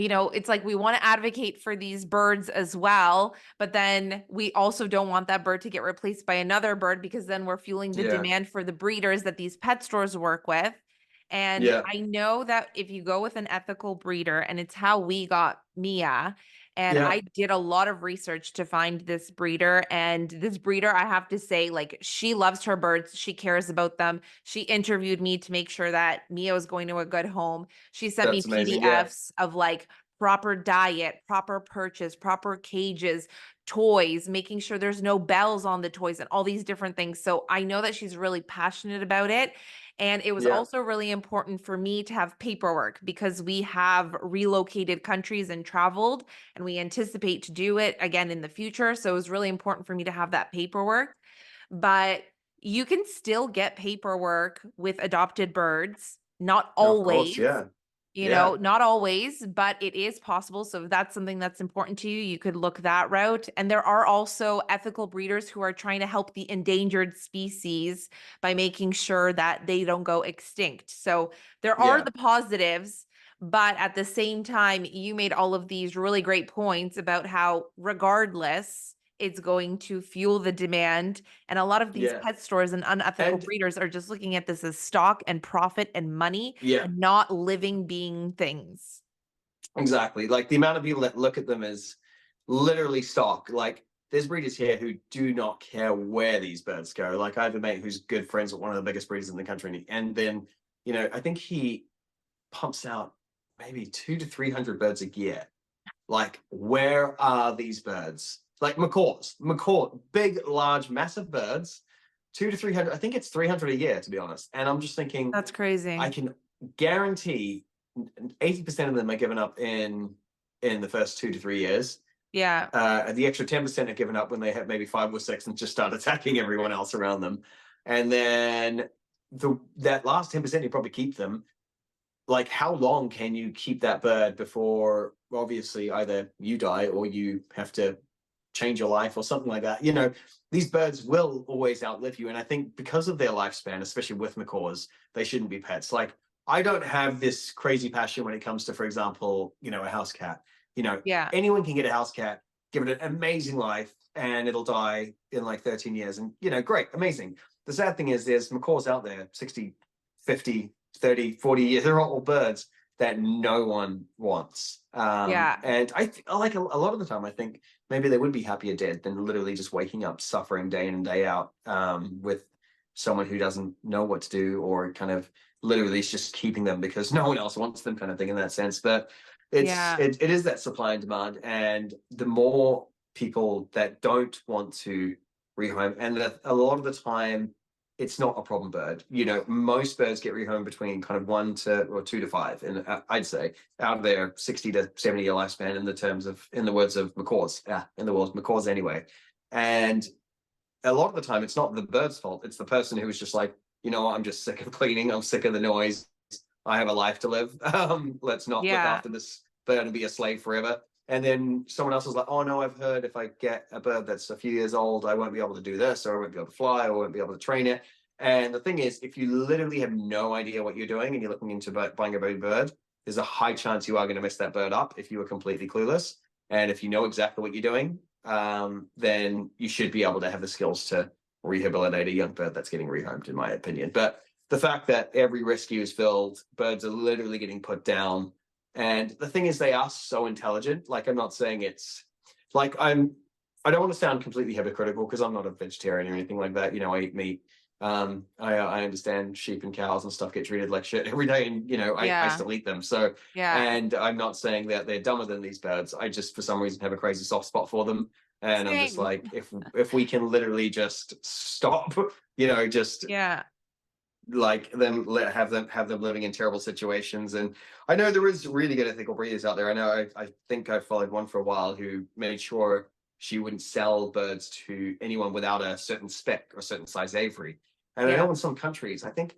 it's like we want to advocate for these birds as well, but then we also don't want that bird to get replaced by another bird because then we're fueling the yeah, demand for the breeders that these pet stores work with. And yeah, I know that if you go with an ethical breeder, and it's how we got Mia, and yeah, I did a lot of research to find this breeder. And this breeder, I have to say, like, she loves her birds. She cares about them. She interviewed me to make sure that Mia was going to a good home. She sent me that's amazing. Yeah, PDFs of like proper diet, proper purchase, proper cages, toys, making sure there's no bells on the toys, and all these different things. So I know that she's really passionate about it. And it was yeah, also really important for me to have paperwork because we have relocated countries and traveled, and we anticipate to do it again in the future. So it was really important for me to have that paperwork. But you can still get paperwork with adopted birds, not no, of course, always. yeah, Yeah. Not always, but it is possible. So if that's something that's important to you, you could look that route. And there are also ethical breeders who are trying to help the endangered species by making sure that they don't go extinct. So there are Yeah. the positives, but at the same time, you made all of these really great points about how, regardless, it's going to fuel the demand. And a lot of these Yeah. pet stores and unethical And breeders are just looking at this as stock and profit and money yeah, and not living being things. exactly. Like the amount of people that look at them as literally stock. Like there's breeders here who do not care where these birds go. Like I have a mate who's good friends with one of the biggest breeders in the country, and then I think he pumps out maybe 200 to 300 birds a year. Like where are these birds? Like macaw, big, large, massive birds, 200 to 300. I think it's 300 a year to be honest. And I'm just thinking, That's crazy. I can guarantee 80% of them are given up in the first 2 to 3 years. Yeah. The extra 10% are given up when they have maybe 5 or 6 and just start attacking everyone else around them. And then that last 10%, you probably keep them. Like, how long can you keep that bird before obviously either you die or you have to change your life or something like that? These birds will always outlive you. And I think because of their lifespan, especially with macaws, they shouldn't be pets. Like, I don't have this crazy passion when it comes to, for example, a house cat. Yeah. Anyone can get a house cat, give it an amazing life, and it'll die in like 13 years. And, great, amazing. The sad thing is there's macaws out there, 60, 50, 30, 40 years old birds that no one wants. Yeah. And like a lot of the time, I think maybe they would be happier dead than literally just waking up suffering day in and day out with someone who doesn't know what to do or kind of literally is just keeping them because no one else wants them kind of thing in that sense. But Yeah. it is that supply and demand. And the more people that don't want to rehome, and a lot of the time, it's not a problem bird. Most birds get rehomed between kind of 2 to 5, and I'd say out of their 60 to 70 year lifespan in the words of macaws, in the words macaws anyway. And a lot of the time, it's not the bird's fault. It's the person who is just like, I'm just sick of cleaning. I'm sick of the noise. I have a life to live. Let's not look Yeah. after this bird and be a slave forever. And then someone else is like, oh no, I've heard if I get a bird that's a few years old, I won't be able to do this, or I won't be able to fly, or I won't be able to train it. And the thing is, if you literally have no idea what you're doing and you're looking into buying a baby bird, there's a high chance you are going to mess that bird up if you are completely clueless. And if you know exactly what you're doing, then you should be able to have the skills to rehabilitate a young bird that's getting rehomed, in my opinion. But the fact that every rescue is filled, birds are literally getting put down. And the thing is, they are so intelligent. Like, I'm not saying it's like I don't want to sound completely hypocritical because I'm not a vegetarian or anything like that. I eat meat. I understand sheep and cows and stuff get treated like shit every day, and I Yeah. still eat them. So, Yeah. and I'm not saying that they're dumber than these birds. I just for some reason have a crazy soft spot for them, and I'm just Same. like, if we can literally just stop, just Yeah. like then have them living in terrible situations. And I know there is really good ethical breeders out there. I know I think I followed one for a while who made sure she wouldn't sell birds to anyone without a certain spec or a certain size aviary. And I Yeah. know in some countries, I think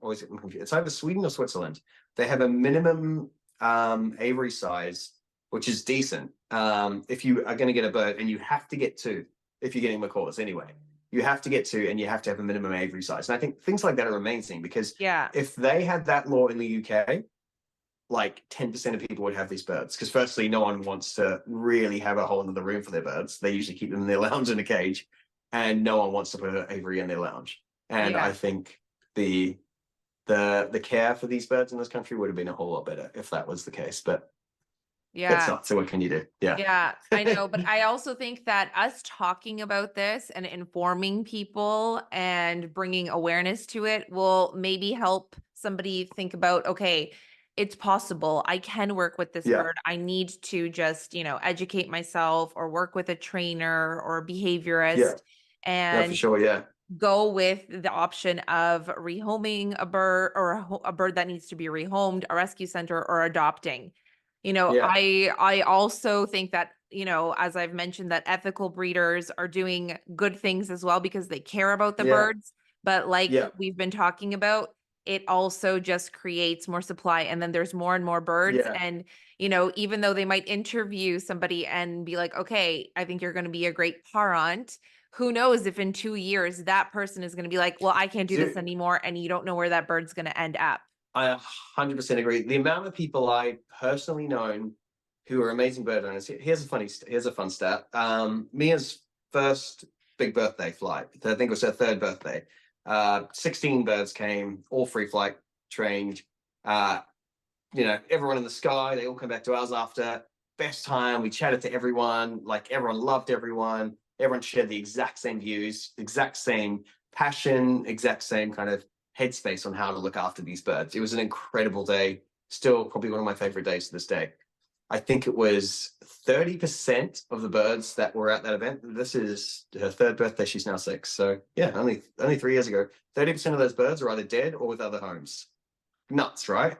or is it it's either Sweden or Switzerland, they have a minimum aviary size which is decent if you are going to get a bird, and you have to get two if you're getting macaws anyway. You have to get two, and you have to have a minimum aviary size. And I think things like that are amazing because Yeah. if they had that law in the UK, like 10% of people would have these birds. Because firstly, no one wants to really have a hole in the room for their birds. They usually keep them in their lounge in a cage, and no one wants to put an aviary in their lounge. And I Yeah. think the care for these birds in this country would have been a whole lot better if that was the case. But it's Yeah. not. So what can you do? Yeah. Yeah, I know, but I also think that us talking about this and informing people and bringing awareness to it will maybe help somebody think about, okay, it's possible. I can work with this Yeah. bird. I need to just, educate myself or work with a trainer or a Yeah. behaviorist No, for and sure. Yeah. go with the option of rehoming a bird or a bird that needs to be rehomed, a rescue center, or adopting. Yeah. I also think that, as I've mentioned, that ethical breeders are doing good things as well because they care about the Yeah. birds. But like Yeah. we've been talking about, it also just creates more supply, and then there's more and more birds. Yeah. And even though they might interview somebody and be like, okay, I think you're going to be a great parent, who knows if in 2 years that person is going to be like, well, I can't do this anymore, and you don't know where that bird's going to end up. I 100% agree. The amount of people I personally known who are amazing bird owners. Here's a fun stat. Mia's first big birthday flight, I think it was her third birthday. 16 birds came, all free flight trained. Everyone in the sky, they all come back to ours after. Best time. We chatted to everyone, like everyone loved everyone. Everyone shared the exact same views, exact same passion, exact same kind of headspace on how to look after these birds. It was an incredible day. Still probably one of my favorite days to this day. I think it was 30% of the birds that were at that event. This is her third birthday. She's now 6. So yeah, only 3 years ago, 30% of those birds are either dead or with other homes. Nuts, right?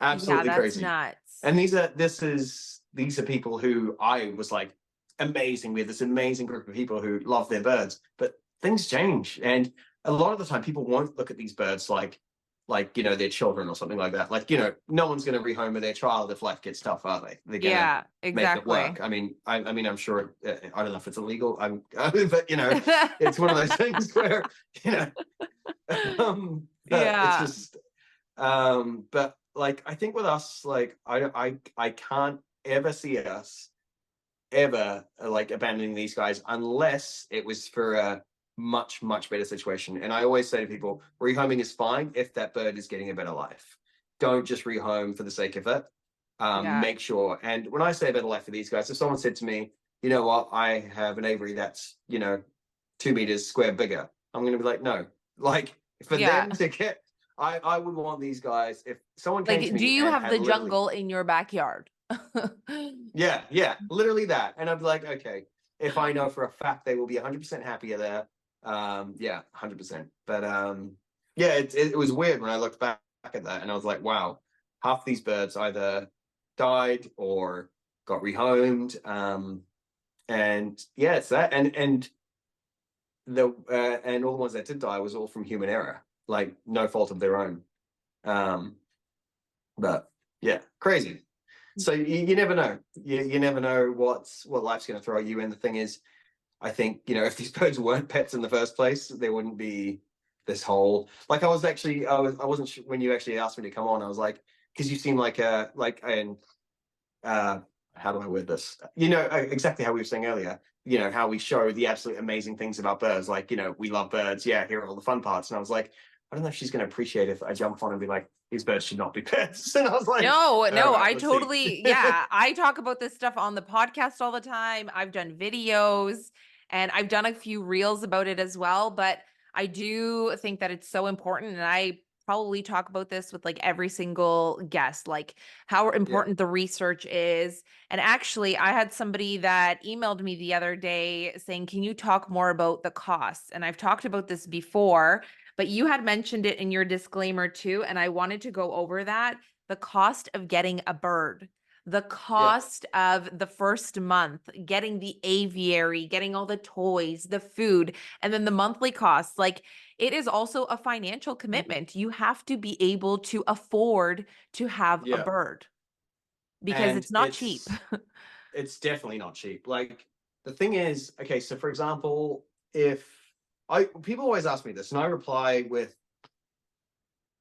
Absolutely Yeah, that's crazy. nuts. And these are people who I was like amazing with, this amazing group of people who love their birds. But things change, and a lot of the time people won't look at these birds like their children or something like that. Like, no one's going to rehome their child if life gets tough, are they? They're going to make it work. I mean, I'm sure. I don't know if it's illegal. But it's one of those things where it's Yeah. just. But like, I think with us, like, I can't ever see us ever like abandoning these guys unless it was for a much better situation. And I always say to people, rehoming is fine if that bird is getting a better life. Don't just rehome for the sake of it. Make sure. And when I say a better life for these guys, if someone said to me, you know what, I have an aviary that's 2 meters square bigger, I'm going to be like, no. Like, for them to get, I would want these guys, if someone came to me, do you and have had the jungle in your backyard? Yeah, literally that. And I'd be like, okay, if I know for a fact they will be 100% happier there, 100%. But yeah, it was weird when I looked back at that, and I was like, wow, half these birds either died or got rehomed. And yeah, it's that. And all the ones that did die was all from human error, like no fault of their own. But yeah, crazy. So you never know. You never know what life's going to throw you. And the thing is, I think, if these birds weren't pets in the first place, there wouldn't be this whole, like, I wasn't sure when you actually asked me to come on. I was like, because you seem like how do I word this? Exactly how we were saying earlier, how we show the absolute amazing things about birds. Like, we love birds. Yeah, here are all the fun parts. And I was like, I don't know if she's going to appreciate if I jump on and be like, these birds should not be pets. And I was like, no, right, I totally, I talk about this stuff on the podcast all the time. I've done videos and I've done a few reels about it as well. But I do think that it's so important. And I probably talk about this with like every single guest, like how important the research is. And actually, I had somebody that emailed me the other day saying, can you talk more about the costs? And I've talked about this before, but you had mentioned it in your disclaimer too. And I wanted to go over that. The cost of getting a bird, the cost of the first month, getting the aviary, getting all the toys, the food, and then the monthly costs. Like, it is also a financial commitment. You have to be able to afford to have a bird because and it's not cheap. It's definitely not cheap. Like, the thing is, okay, so for example, if people always ask me this, and I reply with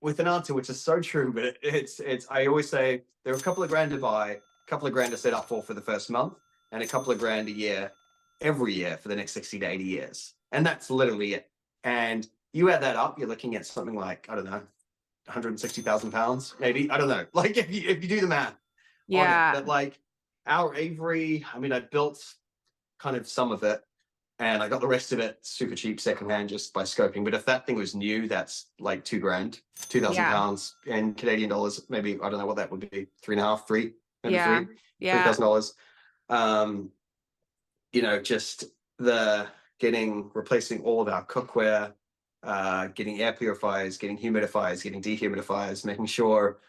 an answer which is so true, but it's I always say there are a couple of grand to buy, a couple of grand to set up for the first month, and a couple of grand a year every year for the next 60 to 80 years. And that's literally it. And you add that up, you're looking at something like, I don't know, 160,000 pounds, maybe. I don't know. Like, if you do the math on it, that, like, our aviary, I mean, I built kind of some of it, and I got the rest of it super cheap secondhand just by scoping. But if that thing was new, that's like 2 grand, 2,000 pounds in Canadian dollars. Maybe, I don't know what that would be, 3.5, 3, maybe $3,000. Just the replacing all of our cookware, getting air purifiers, getting humidifiers, getting dehumidifiers, making sure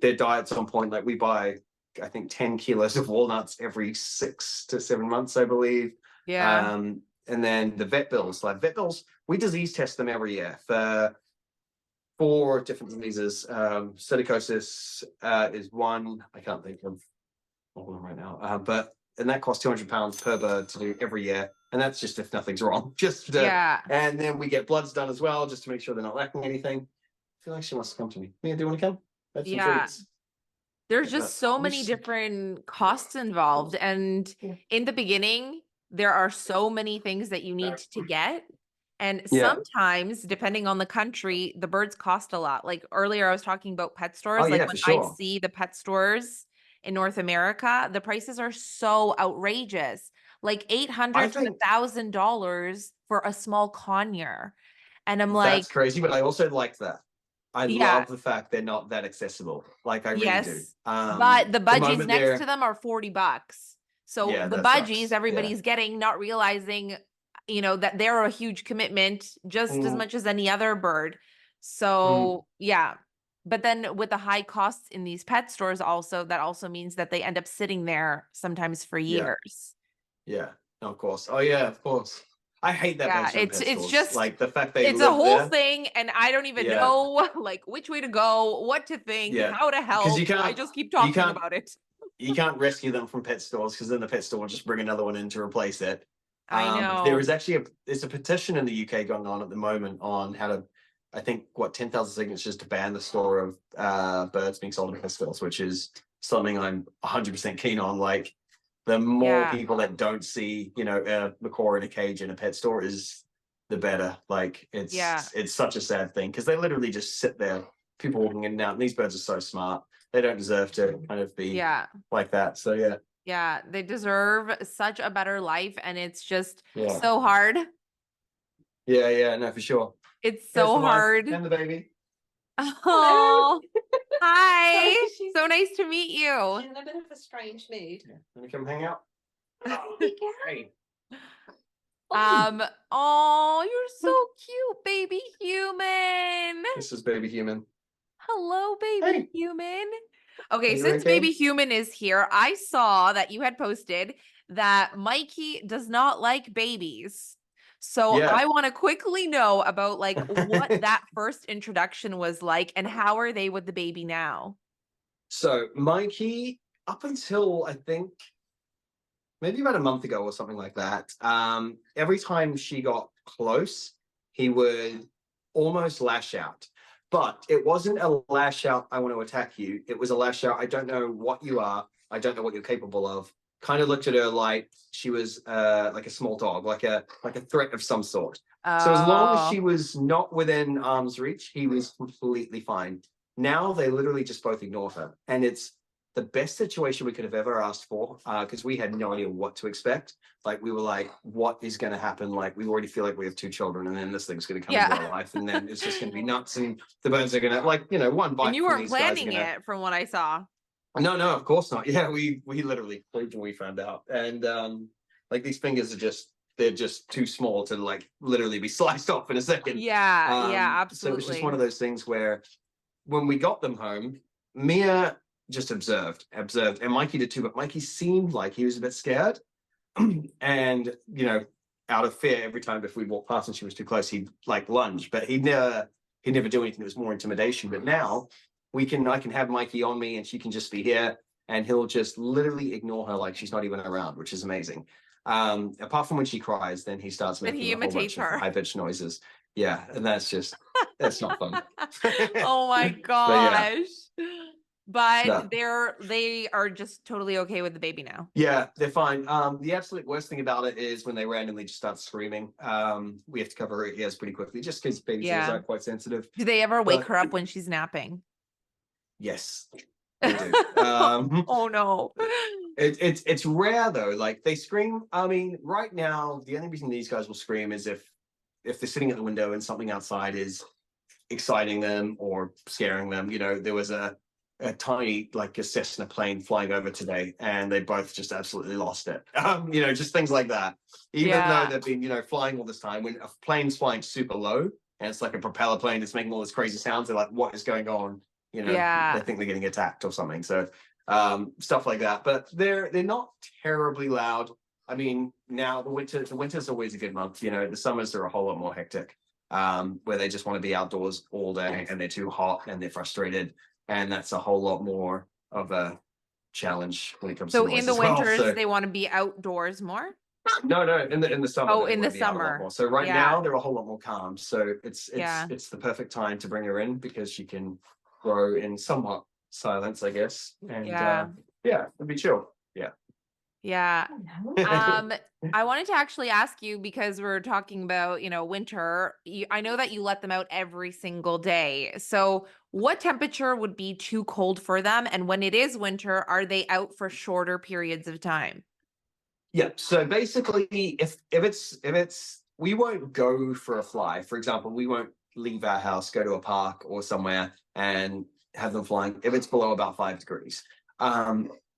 their diet's on point. Like, we buy, I think, 10 kilos of walnuts every 6 to 7 months, I believe. And then the vet bills, we disease test them every year for 4 different diseases. Silicosis is one. I can't think of all of them right now. And that costs £200 per bird to do every year. And that's just if nothing's wrong. And then we get bloods done as well, just to make sure they're not lacking anything. I feel like she wants to come to me. Mia, do you want to come? Have some treats. There's just so many different costs involved. And in the beginning, there are so many things that you need to get. And sometimes, depending on the country, the birds cost a lot. Like earlier, I was talking about pet stores. Like when I see the pet stores in North America, the prices are so outrageous. Like $800 to $1,000 for a small conure. And I'm like, that's crazy, but I also like that. I love the fact they're not that accessible. Like I really do. But the budgies next to them are $40. So the budgies everybody's getting, not realizing, you know, that they're a huge commitment just as much as any other bird. So but then with the high costs in these pet stores also, that also means that they end up sitting there sometimes for years. Yeah, of course. Oh yeah, of course. I hate that. It's just like the fact they it's a whole thing, and I don't even know like which way to go, what to think, how to help. I just keep talking about it. You can't rescue them from pet stores because then the pet store will just bring another one in to replace it. I know. There is actually there's a petition in the UK going on at the moment on how to, I think, 10,000 signatures to ban the store of birds being sold in pet stores, which is something I'm 100% keen on. Like, the more people that don't see, you know, a macaw in a cage in a pet store is the better. Like, it's such a sad thing because they literally just sit there, people walking in and out. And these birds are so smart. They don't deserve to kind of be like that. So yeah, they deserve such a better life, and it's just so hard. No, for sure. It's so hard. And the baby. Oh, hi. So nice to meet you. She's in a bit of a strange mood. Let me come hang out. Hey. Oh, you're so cute, baby human. This is baby human. Hello, baby human. Okay, since baby human is here, I saw that you had posted that Mikey does not like babies. So I want to quickly know about like what that first introduction was like, and how are they with the baby now? So Mikey, up until I think maybe about a month ago or something like that, every time she got close, he would almost lash out. But it wasn't a lash out, I want to attack you. It was a lash out, I don't know what you are. I don't know what you're capable of. Kind of looked at her like she was like a small dog, like a threat of some sort. So as long as she was not within arm's reach, he was completely fine. Now they literally just both ignore her. And it's the best situation we could have ever asked for, because we had no idea what to expect. Like, we were like, what is going to happen? Like, we already feel like we have 2 children, and then this thing's going to come into our life, and then it's just going to be nuts, and the birds are going to, like, you know, one bite. And you weren't planning it, from what I saw. No, of course not. Yeah, we literally when we found out, and like, these fingers are they're just too small to like literally be sliced off in a second. Yeah, absolutely. So it was just one of those things where when we got them home, Mia just observed, and Mikey did too, but Mikey seemed like he was a bit scared. And, you know, out of fear, every time if we walked past and she was too close, he'd like lunge, but he'd never do anything. It was more intimidation. But now I can have Mikey on me and she can just be here, and he'll just literally ignore her like she's not even around, which is amazing. Apart from when she cries, then he starts making a whole bunch of high-pitched noises. Yeah, and that's not fun. Oh my gosh. But they are just totally okay with the baby now. Yeah, they're fine. The absolute worst thing about it is when they randomly just start screaming. We have to cover her ears pretty quickly just because babies are quite sensitive. Do they ever wake her up when she's napping? Yes, they do. Oh no. It's rare though. Like, they scream. I mean, right now, the only reason these guys will scream is if they're sitting at the window and something outside is exciting them or scaring them. You know, there was a tiny, like, a Cessna plane flying over today, and they both just absolutely lost it. You know, just things like that. Even though they've been, you know, flying all this time, when a plane's flying super low and it's like a propeller plane that's making all this crazy sounds, they're like, what is going on? You know, they think they're getting attacked or something. So stuff like that. But they're not terribly loud. I mean, now the winter's always a good month. You know, the summers are a whole lot more hectic. where they just want to be outdoors all day and they're too hot and they're frustrated. And that's a whole lot more of a challenge when it comes to So noise in the as well. winters, So they want to be outdoors more? no, in the summer Oh, they in the want to be out a lot summer. more. So right Yeah. now they're a whole lot more calm. So it's Yeah. it's the perfect time to bring her in because she can grow in somewhat silence, I guess. And Yeah. yeah, it'd be chill. Yeah. Yeah. I wanted to actually ask you because we're talking about, winter. I know that you let them out every single day. So, what temperature would be too cold for them? And when it is winter, are they out for shorter periods of time? Yeah. So basically, if it's we won't go for a fly. For example, we won't leave our house, go to a park or somewhere, and have them flying if it's below about 5 degrees.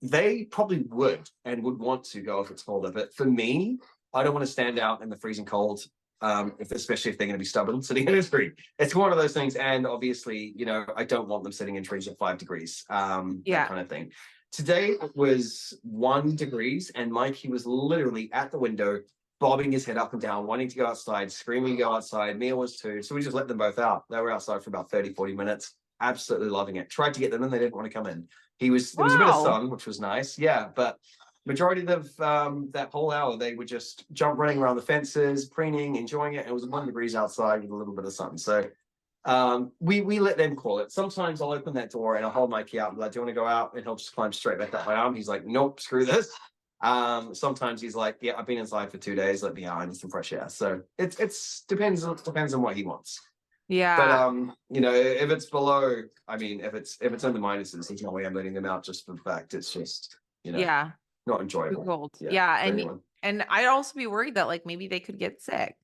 They probably would and would want to go if it's colder. But for me, I don't want to stand out in the freezing cold. Especially if they're going to be stubborn sitting in a tree. It's one of those things. And obviously, I don't want them sitting in trees at 5 degrees. That kind of thing. Today it was 1 degrees, and Mikey was literally at the window, bobbing his head up and down, wanting to go outside, screaming to go outside. Mia was too. So we just let them both out. They were outside for about 30, 40 minutes, absolutely loving it. Tried to get them in, they didn't want to come in. There was a bit of sun, which was nice. Yeah, but majority of that whole hour, they would just jump running around the fences, preening, enjoying it. It was 1 degrees outside with a little bit of sun. So we let them call it. Sometimes I'll open that door and I'll hold Mikey out and be like, do you want to go out? And he'll just climb straight back up my arm. He's like, nope, screw this. Sometimes he's like, yeah, I've been inside for 2 days, let me out, I need some fresh air. So it's depends on what he wants. Yeah. But if it's below, I mean, if it's in the minuses, there's no way I'm letting them out just for the fact it's just, yeah, not too enjoyable. cold. Yeah, Yeah, and I'd also be worried that like maybe they could get sick.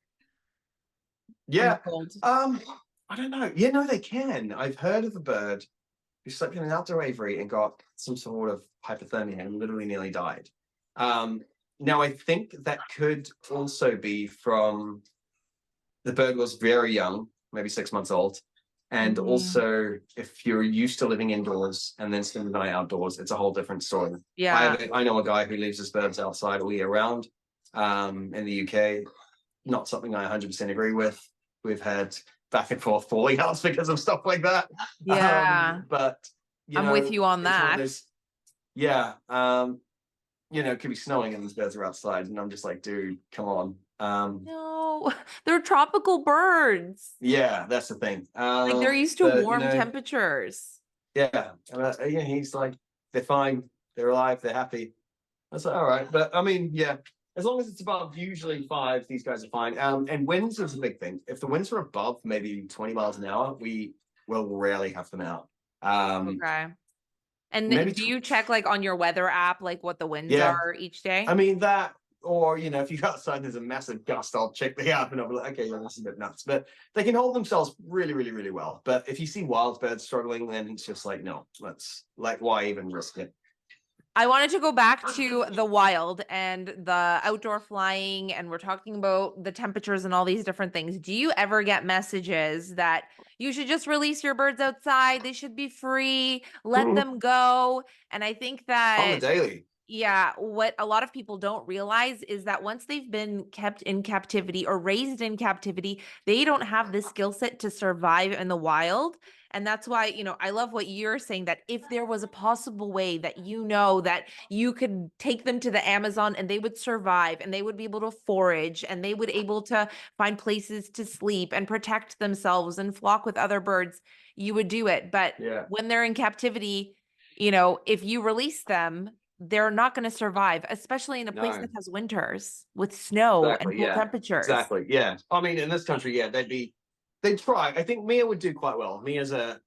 Yeah. Cold. I don't know. Yeah, no, they can. I've heard of a bird who slept in an outdoor aviary and got some sort of hypothermia and literally nearly died. Now, I think that could also be from the bird was very young, maybe 6 months old. And also, if you're used to living indoors and then spending the night outdoors, it's a whole different story. Yeah. I know a guy who leaves his birds outside all year round in the UK. Not something I 100% agree with. We've had back and forth falling outs because of stuff like that. Yeah. But I'm with you on that. Yeah. It could be snowing and these birds are outside, and I'm just like, dude, come on. No, they're tropical birds. Yeah, that's the thing. Like they're used to warm temperatures. Yeah. He's like, they're fine, they're alive, they're happy. I was like, all right. But I mean, yeah, as long as it's above usually 5, these guys are fine. And winds is a big thing. If the winds are above maybe 20 miles an hour, we will rarely have them out. Okay. And do you check like on your weather app, like what the winds are each day? I mean that, or if you go outside and there's a massive gust, I'll check the app and I'll be like, okay, yeah, this is a bit nuts. But they can hold themselves really, really, really well. But if you see wild birds struggling, then it's just like, no, let's why even risk it? I wanted to go back to the wild and the outdoor flying, and we're talking about the temperatures and all these different things. Do you ever get messages that you should just release your birds outside? They should be free, let them go. And I think that on the daily. Yeah, what a lot of people don't realize is that once they've been kept in captivity or raised in captivity, they don't have the skill set to survive in the wild. And that's why, I love what you're saying, that if there was a possible way that that you could take them to the Amazon and they would survive and they would be able to forage and they would able to find places to sleep and protect themselves and flock with other birds, you would do it. But when they're in captivity, if you release them, they're not going to survive, especially in a place that has winters with snow and cold temperatures. Exactly. Yeah. I mean, in this country, they'd try. I think Mia would do quite well.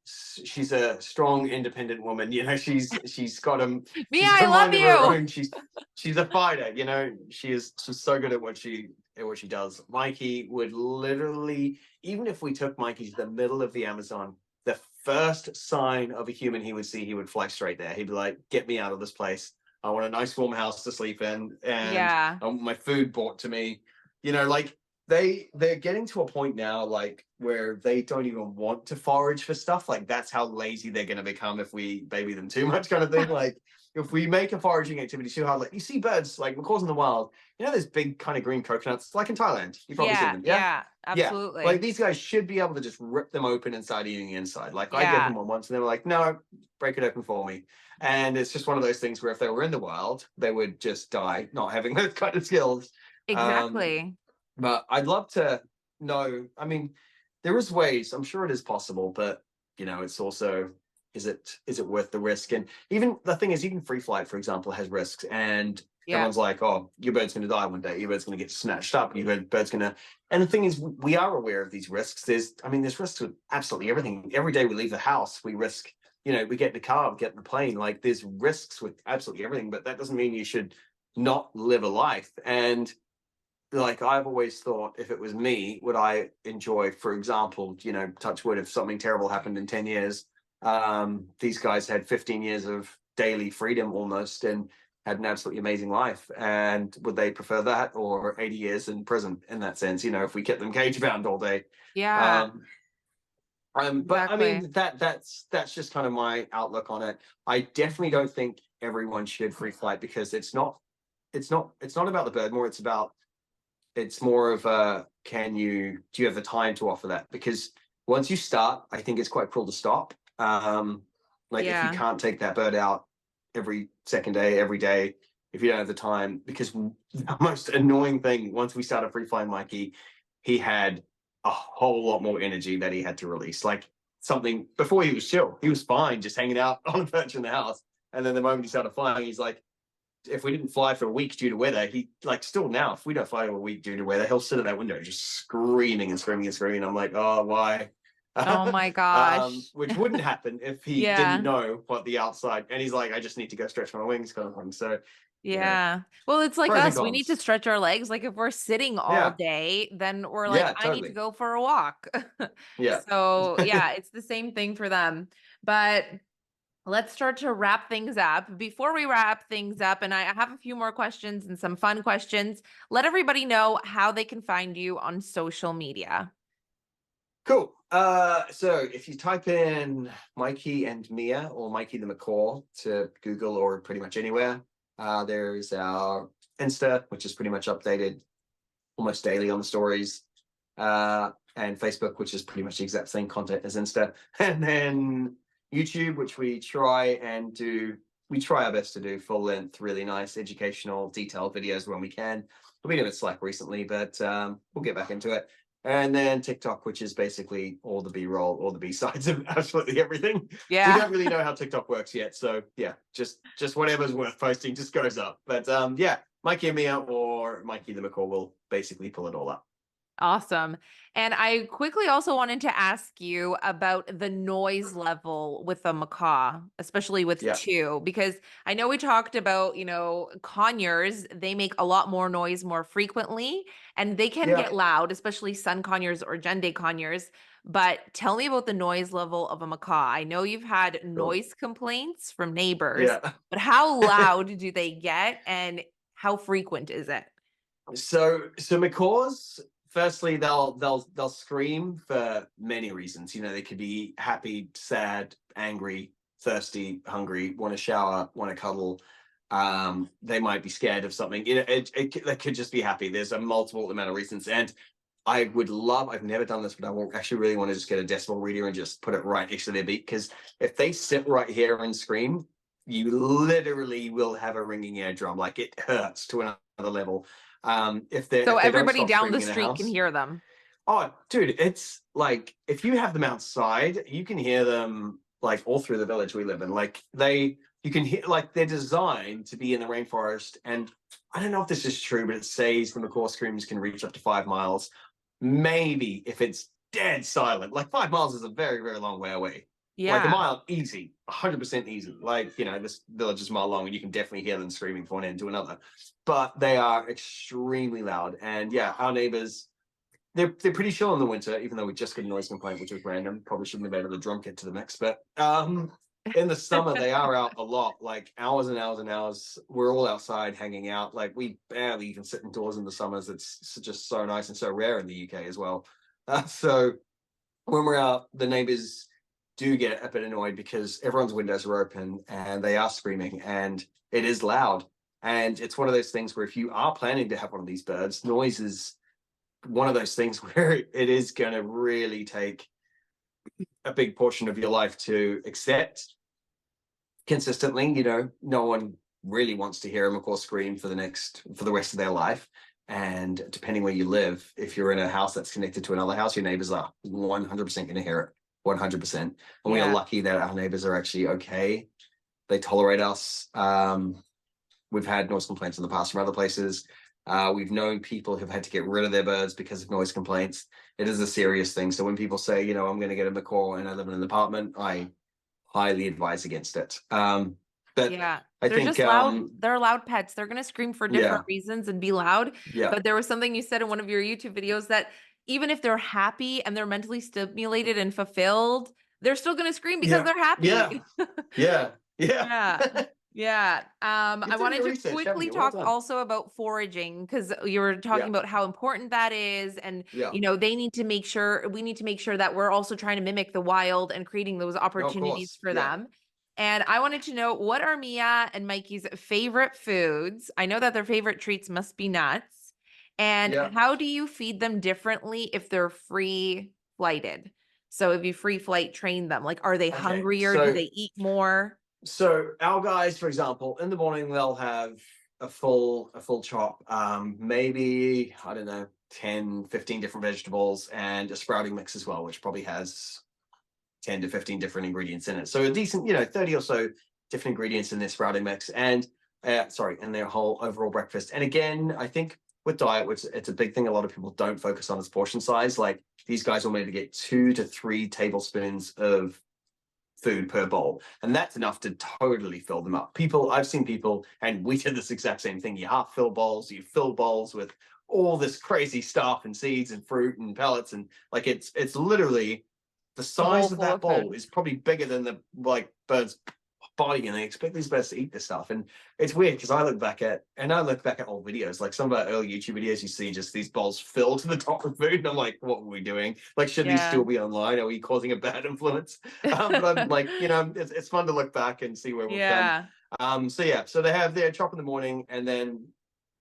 She's a strong, independent woman. She's got a Mia, I love you. She's a fighter. She's so good at what she does. Mikey would literally, even if we took Mikey to the middle of the Amazon, the first sign of a human he would see, he would fly straight there. He'd be like, get me out of this place. I want a nice warm house to sleep in, and I want my food brought to me. they're getting to a point now, like, where they don't even want to forage for stuff. Like, that's how lazy they're going to become if we baby them too much, kind of thing. Like, if we make a foraging activity too hard, like, you see birds like macaws in the wild, you know, there's big kind of green coconuts, like in Thailand. You've probably seen Yeah, them, yeah. yeah, Yeah, like, absolutely. these guys should be able to just rip them open and start eating the inside. Like, I gave Yeah, them one once, and they were like, "No, break it open for me." And it's just one of those things where if they were in the wild, they would just die, not having those kind of skills. Um, exactly. but I'd love to know. I mean, there is ways. I'm sure it is possible, but it's also, is it worth the risk? And even the thing is, even free flight, for example, has risks, and Yeah, everyone's like, "Oh, your bird's going to die one day. Your bird's going to get snatched up. Your bird's going to." And the thing is, we are aware of these risks. There's risks with absolutely everything. Every day we leave the house, we risk. We get in the car, we get in the plane. Like, there's risks with absolutely everything, but that doesn't mean you should not live a life. And like, I've always thought, if it was me, would I enjoy, for example, touch wood, if something terrible happened in 10 years, these guys had 15 years of daily freedom almost and had an absolutely amazing life. And would they prefer that or 80 years in prison in that sense, if we kept them cage bound all day? yeah, Um, but I exactly. mean, that's just kind of my outlook on it. I definitely don't think everyone should free flight, because it's not about the bird more. It's more of a, do you have the time to offer that? Because once you start, I think it's quite cruel to stop. Like, if you Yeah. can't take that bird out every second day, every day, if you don't have the time, because the most annoying thing, once we started free flying Mikey, he had a whole lot more energy that he had to release. Like, something before, he was chill, he was fine, just hanging out on a perch in the house. And then the moment he started flying, he's like, if we didn't fly for a week due to weather, he, like, still now, if we don't fly for a week due to weather, he'll sit at that window just screaming and screaming and screaming. I'm like, oh, why? Oh my gosh. Which wouldn't happen if he didn't Yeah. know what the outside, and he's like, I just need to go stretch my wings, kind of thing. So, you know, Yeah. Well, it's like pros and us. We need to cons. stretch our legs. Like if we're sitting all Yeah, day, then we're like, yeah, I need to totally. go for a walk. Yeah. So, yeah, it's the same thing for them. But let's start to wrap things up. Before we wrap things up, and I have a few more questions and some fun questions, let everybody know how they can find you on social media. Cool. So if you type in Mikey and Mia or Mikey the Macaw to Google or pretty much anywhere, there's our Insta, which is pretty much updated almost daily on the stories, and Facebook, which is pretty much the exact same content as Insta, and then YouTube, which we try our best to do full length, really nice, educational, detailed videos when we can. We've been a bit slack recently, but we'll get back into it. And then TikTok, which is basically all the B-roll, all the B-sides of absolutely everything. We Yeah. don't really know how TikTok works yet, so yeah, just whatever's worth posting just goes up. But yeah, Mikey and Mia or Mikey the Macaw will basically pull it all up. Awesome. And I quickly also wanted to ask you about the noise level with a macaw, especially with Yeah, two, because I know we talked about, conures, they make a lot more noise more frequently and they can yeah, get loud, especially sun conures or Jende conures. But tell me about the noise level of a macaw. I know you've had cool. noise complaints from neighbors, Yeah. but how loud do they get and how frequent is it? So macaws, firstly, they'll scream for many reasons. They could be happy, sad, angry, thirsty, hungry, want to shower, want to cuddle. They might be scared of something. They could just be happy. There's a multiple amount of reasons. And I've never done this, but I will actually really want to just get a decibel reader and just put it right next to their beak. Because if they sit right here and scream, you literally will have a ringing eardrum. Like, it hurts to another level. If they So if they don't everybody stop down the screaming in the street can house. hear them. Oh, dude, it's like, if you have them outside, you can hear them like all through the village we live in. Like, you can hear, like, they're designed to be in the rainforest. And I don't know if this is true, but it says the macaw screams can reach up to 5 miles. Maybe if it's dead silent. Like, 5 miles is a very, very long way away. Like, a Yeah. mile, easy, 100% easy. Like, this village is a mile long, and you can definitely hear them screaming from one end to another. But they are extremely loud. And yeah, our neighbors, they're pretty chill in the winter, even though we just got a noise complaint, which was random. Probably shouldn't have added a drum kit to the mix, but in the summer they are out a lot, like hours and hours and hours. We're all outside hanging out. Like we barely even sit indoors in the summers. It's just so nice and so rare in the UK as well. So when we're out, the neighbors do get a bit annoyed because everyone's windows are open and they are screaming and it is loud. And it's one of those things where if you are planning to have one of these birds, noise is one of those things where it is going to really take a big portion of your life to accept consistently. No one really wants to hear a macaw scream for the rest of their life. And depending where you live, if you're in a house that's connected to another house, your neighbors are 100% going to hear it. 100%. And we are lucky that our neighbors are actually okay. They tolerate us. We've had noise complaints in the past from other places. We've known people who've had to get rid of their birds because of noise complaints. It is a serious thing. So when people say, I'm going to get a macaw and I live in an apartment, I highly advise against it. But yeah, I they're think just loud. They're loud pets. They're going to scream for different reasons and be loud. Yeah. But there was something you said in one of your YouTube videos that even if they're happy and they're mentally stimulated and fulfilled, they're still going to scream because they're happy. Yeah. Yeah. I wanted to research, quickly talk also about foraging because you were talking about how important that is. And, we need to make sure that we're also trying to mimic the wild and creating those opportunities for them. And I wanted to know, what are Mia and Mikey's favorite foods? I know that their favorite treats must be nuts. And how do you feed them differently if they're free flighted? So if you free flight train them, like, are they hungrier? Do they eat more? So our guys, for example, in the morning, they'll have a full chop, maybe, I don't know, 10, 15 different vegetables and a sprouting mix as well, which probably has 10 to 15 different ingredients in it. So a decent, 30 or so different ingredients in their sprouting mix and in their whole overall breakfast. And again, I think with diet, which it's a big thing a lot of people don't focus on, is portion size. Like these guys will maybe get 2 to 3 tablespoons of food per bowl, and that's enough to totally fill them up. I've seen people, and we did this exact same thing. You half fill bowls, you fill bowls with all this crazy stuff and seeds and fruit and pellets, and like it's literally the size of that bowl is probably bigger than the bird's body, and they expect these birds to eat this stuff. And it's weird because I look back at old videos, like some of our early YouTube videos, you see just these bowls filled to the top of food, and I'm like, what were we doing? Like, should these still be online? Are we causing a bad influence? But I'm like, it's fun to look back and see where we've come. So they have their chop in the morning, and then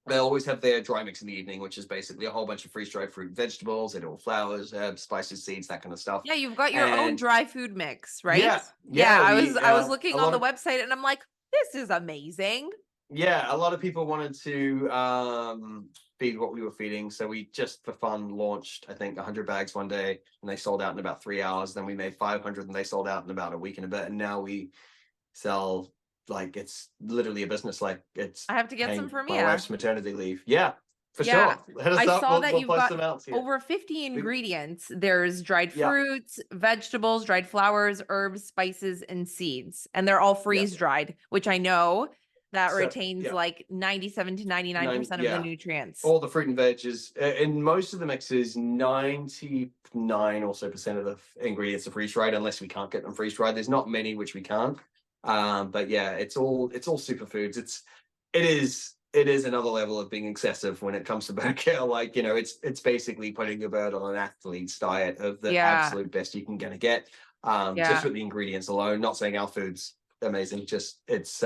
they always have their dry mix in the evening, which is basically a whole bunch of freeze-dried fruit and vegetables, edible flowers, herbs, spices, seeds, that kind of stuff. Yeah, you've got your own dry food mix, right? Yeah. I was looking on the website and I'm like, this is amazing. Yeah, a lot of people wanted to feed what we were feeding. So we just for fun launched, I think, 100 bags one day, and they sold out in about 3 hours. Then we made 500 and they sold out in about a week and a bit. And now we sell, like, it's literally a business. Like, it's I have to get some for my wife's maternity leave. Yeah, for sure. Hit us up. Saw that you've got over 50 ingredients. There's dried fruits, vegetables, dried flowers, herbs, spices, and seeds. And they're all freeze dried, which I know that retains like 97 to 99% of the nutrients. All the fruit and veggies. In most of the mixes, 99 or so percent of the ingredients are freeze dried, unless we can't get them freeze dried. There's not many which we can't. But yeah, it's all superfoods. It is another level of being excessive when it comes to bird care. Like, it's basically putting a bird on an athlete's diet of the absolute best you can gonna get. Just with the ingredients alone. Not saying our food's amazing, just it's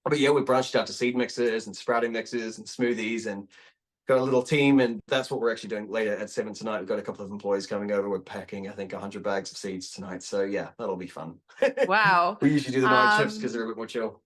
but yeah, we branched out to seed mixes and sprouting mixes and smoothies, and got a little team, and that's what we're actually doing later at 7 tonight. We've got a couple of employees coming over. We're packing, I think, 100 bags of seeds tonight. So yeah, that'll be fun. Wow. We usually do the night shifts because they're a bit more chill.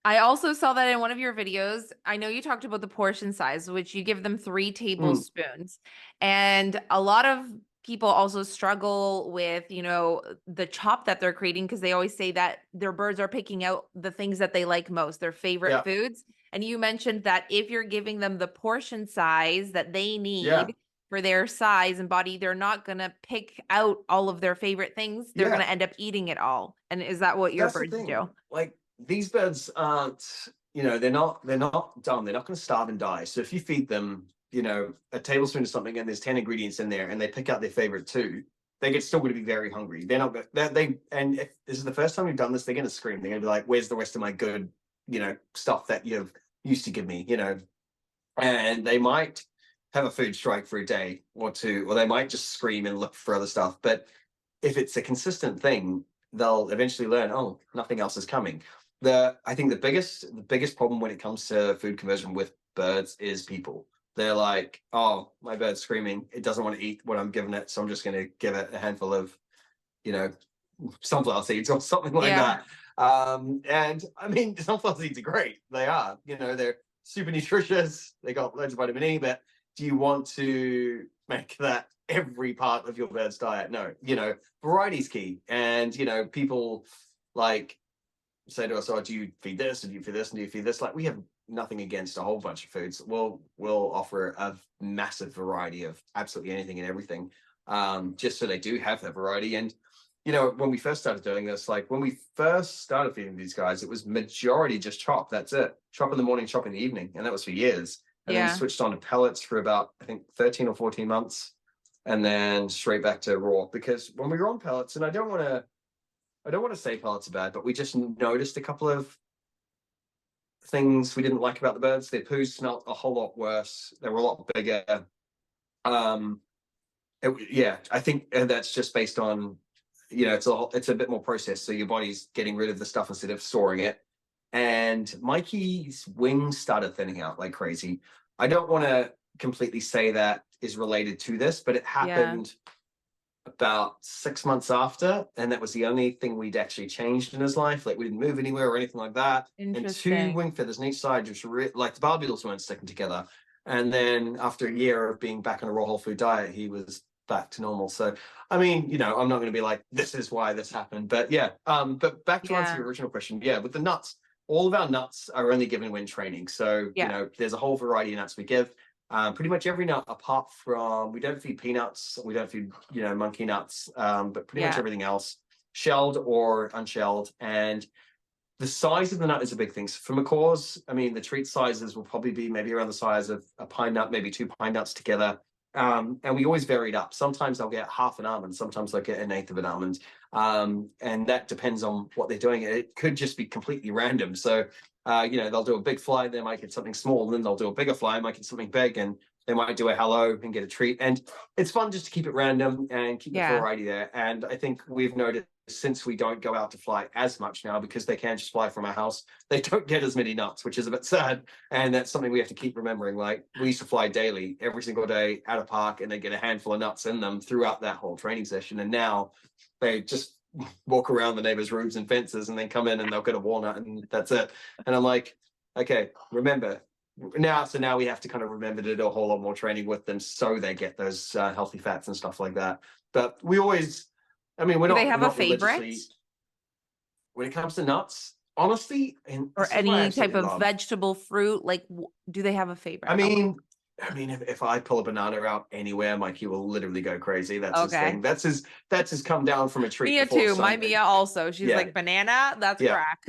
I also saw that in one of your videos. I know you talked about the portion size, which you give them 3 tablespoons. And a lot of people also struggle with, the chop that they're creating, because they always say that their birds are picking out the things that they like most, their favorite foods. And you mentioned that if you're giving them the portion size that they need for their size and body, they're not going to pick out all of their favorite things. They're going to end up eating it all. And is that what your birds do? Like, these birds aren't, they're not dumb. They're not going to starve and die. So if you feed them, a tablespoon of something and there's 10 ingredients in there and they pick out their favorite 2, they get still going to be very hungry. They're not and if this is the first time you've done this, they're going to scream. They're going to be like, "Where's the rest of my good, stuff that you've used to give me?" And they might have a food strike for a day or two, or they might just scream and look for other stuff. But if it's a consistent thing, they'll eventually learn, oh, nothing else is coming. I think the biggest problem when it comes to food conversion with birds is people. They're like, oh, my bird's screaming. It doesn't want to eat what I'm giving it, so I'm just going to give it a handful of, sunflower seeds or something like that. And I mean, sunflower seeds are great. They are. They're super nutritious. They got loads of vitamin E. But do you want to make that every part of your bird's diet? No. Variety is key. And people like say to us, oh, do you feed this, and do you feed this, and do you feed this? Like, we have nothing against a whole bunch of foods. We'll offer a massive variety of absolutely anything and everything, just so they do have that variety. And when we first started doing this, like when we first started feeding these guys, it was majority just chop. That's it. Chop in the morning, chop in the evening. And that was for years. And then we switched on to pellets for about, I think, 13 or 14 months. And then straight back to raw. Because when we were on pellets, and I don't want to say pellets are bad, but we just noticed a couple of things we didn't like about the birds. Their poos smelled a whole lot worse. They were a lot bigger. I think that's just based on, it's a bit more processed. So your body's getting rid of the stuff instead of storing it. And Mikey's wings started thinning out like crazy. I don't want to completely say that is related to this, but it happened about 6 months after, and that was the only thing we'd actually changed in his life. Like, we didn't move anywhere or anything like that. And 2 wing feathers on each side, just like the barbules weren't sticking together. And then after a year of being back on a raw whole food diet, he was back to normal. So I mean, I'm not going to be like, this is why this happened, but but back to answer your original question, with the nuts, all of our nuts are only given when training. So there's a whole variety of nuts we give. Pretty much every nut, apart from, we don't feed peanuts, we don't feed monkey nuts, but pretty much everything else, shelled or unshelled. And the size of the nut is a big thing. So for macaws, I mean, the treat sizes will probably be maybe around the size of a pine nut, maybe 2 pine nuts together. And we always varied up. Sometimes they'll get half an almond, sometimes they'll get an eighth of an almond. And that depends on what they're doing. It could just be completely random. So, they'll do a big fly, they might get something small, and then they'll do a bigger fly, might get something big, and they might do a hello and get a treat. And it's fun just to keep it random and keep the variety there. And I think we've noticed, since we don't go out to fly as much now, because they can just fly from our house, they don't get as many nuts, which is a bit sad. And that's something we have to keep remembering. Like, we used to fly daily, every single day at a park, and they get a handful of nuts in them throughout that whole training session. And now they just walk around the neighbors' roofs and fences, and then come in and they'll get a walnut, and that's it. And I'm like, okay, remember now. So now we have to kind of remember to do a whole lot more training with them, so they get those healthy fats and stuff like that. But we always, I mean, do they have a favorite when it comes to nuts, honestly, or any type of vegetable, fruit? Like, do they have a favorite? I mean, if I pull a banana out anywhere, Mikey will literally go crazy. That's his thing. That's his come down from a tree. Mia too. My Mia also. She's like, banana, that's crack.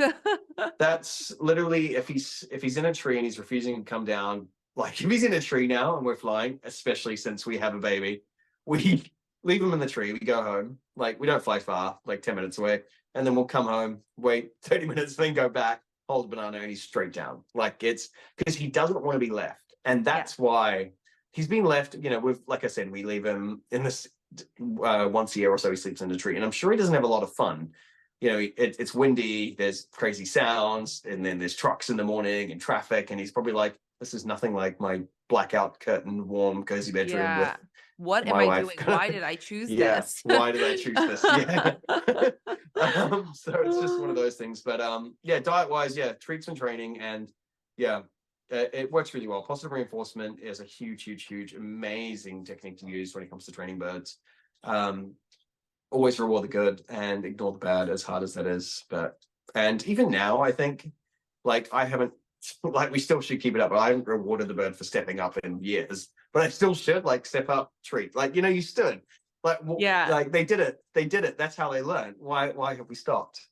That's literally, if he's in a tree and he's refusing to come down, like if he's in a tree now and we're flying, especially since we have a baby, we leave him in the tree, we go home. Like, we don't fly far, like 10 minutes away, and then we'll come home, wait 30 minutes, then go back, hold the banana, and he's straight down. Like, it's because he doesn't want to be left. And that's why he's been left, like I said, we leave him in this once a year or so. He sleeps in the tree, and I'm sure he doesn't have a lot of fun. It's windy, there's crazy sounds, and then there's trucks in the morning and traffic. And he's probably like, this is nothing like my blackout curtain, warm, cozy bedroom. With what am I doing? Why did I choose this? Why did I choose this? So it's just one of those things. But diet wise, treats and training, and it works really well. Positive reinforcement is a huge, amazing technique to use when it comes to training birds. Always reward the good and ignore the bad, as hard as that is. And even now, I think, like, I haven't, like, we still should keep it up, but I haven't rewarded the bird for stepping up in years. But I still should, like, step up, treat. Like, you stood. Like, like, they did it. That's how they learn. Why have we stopped?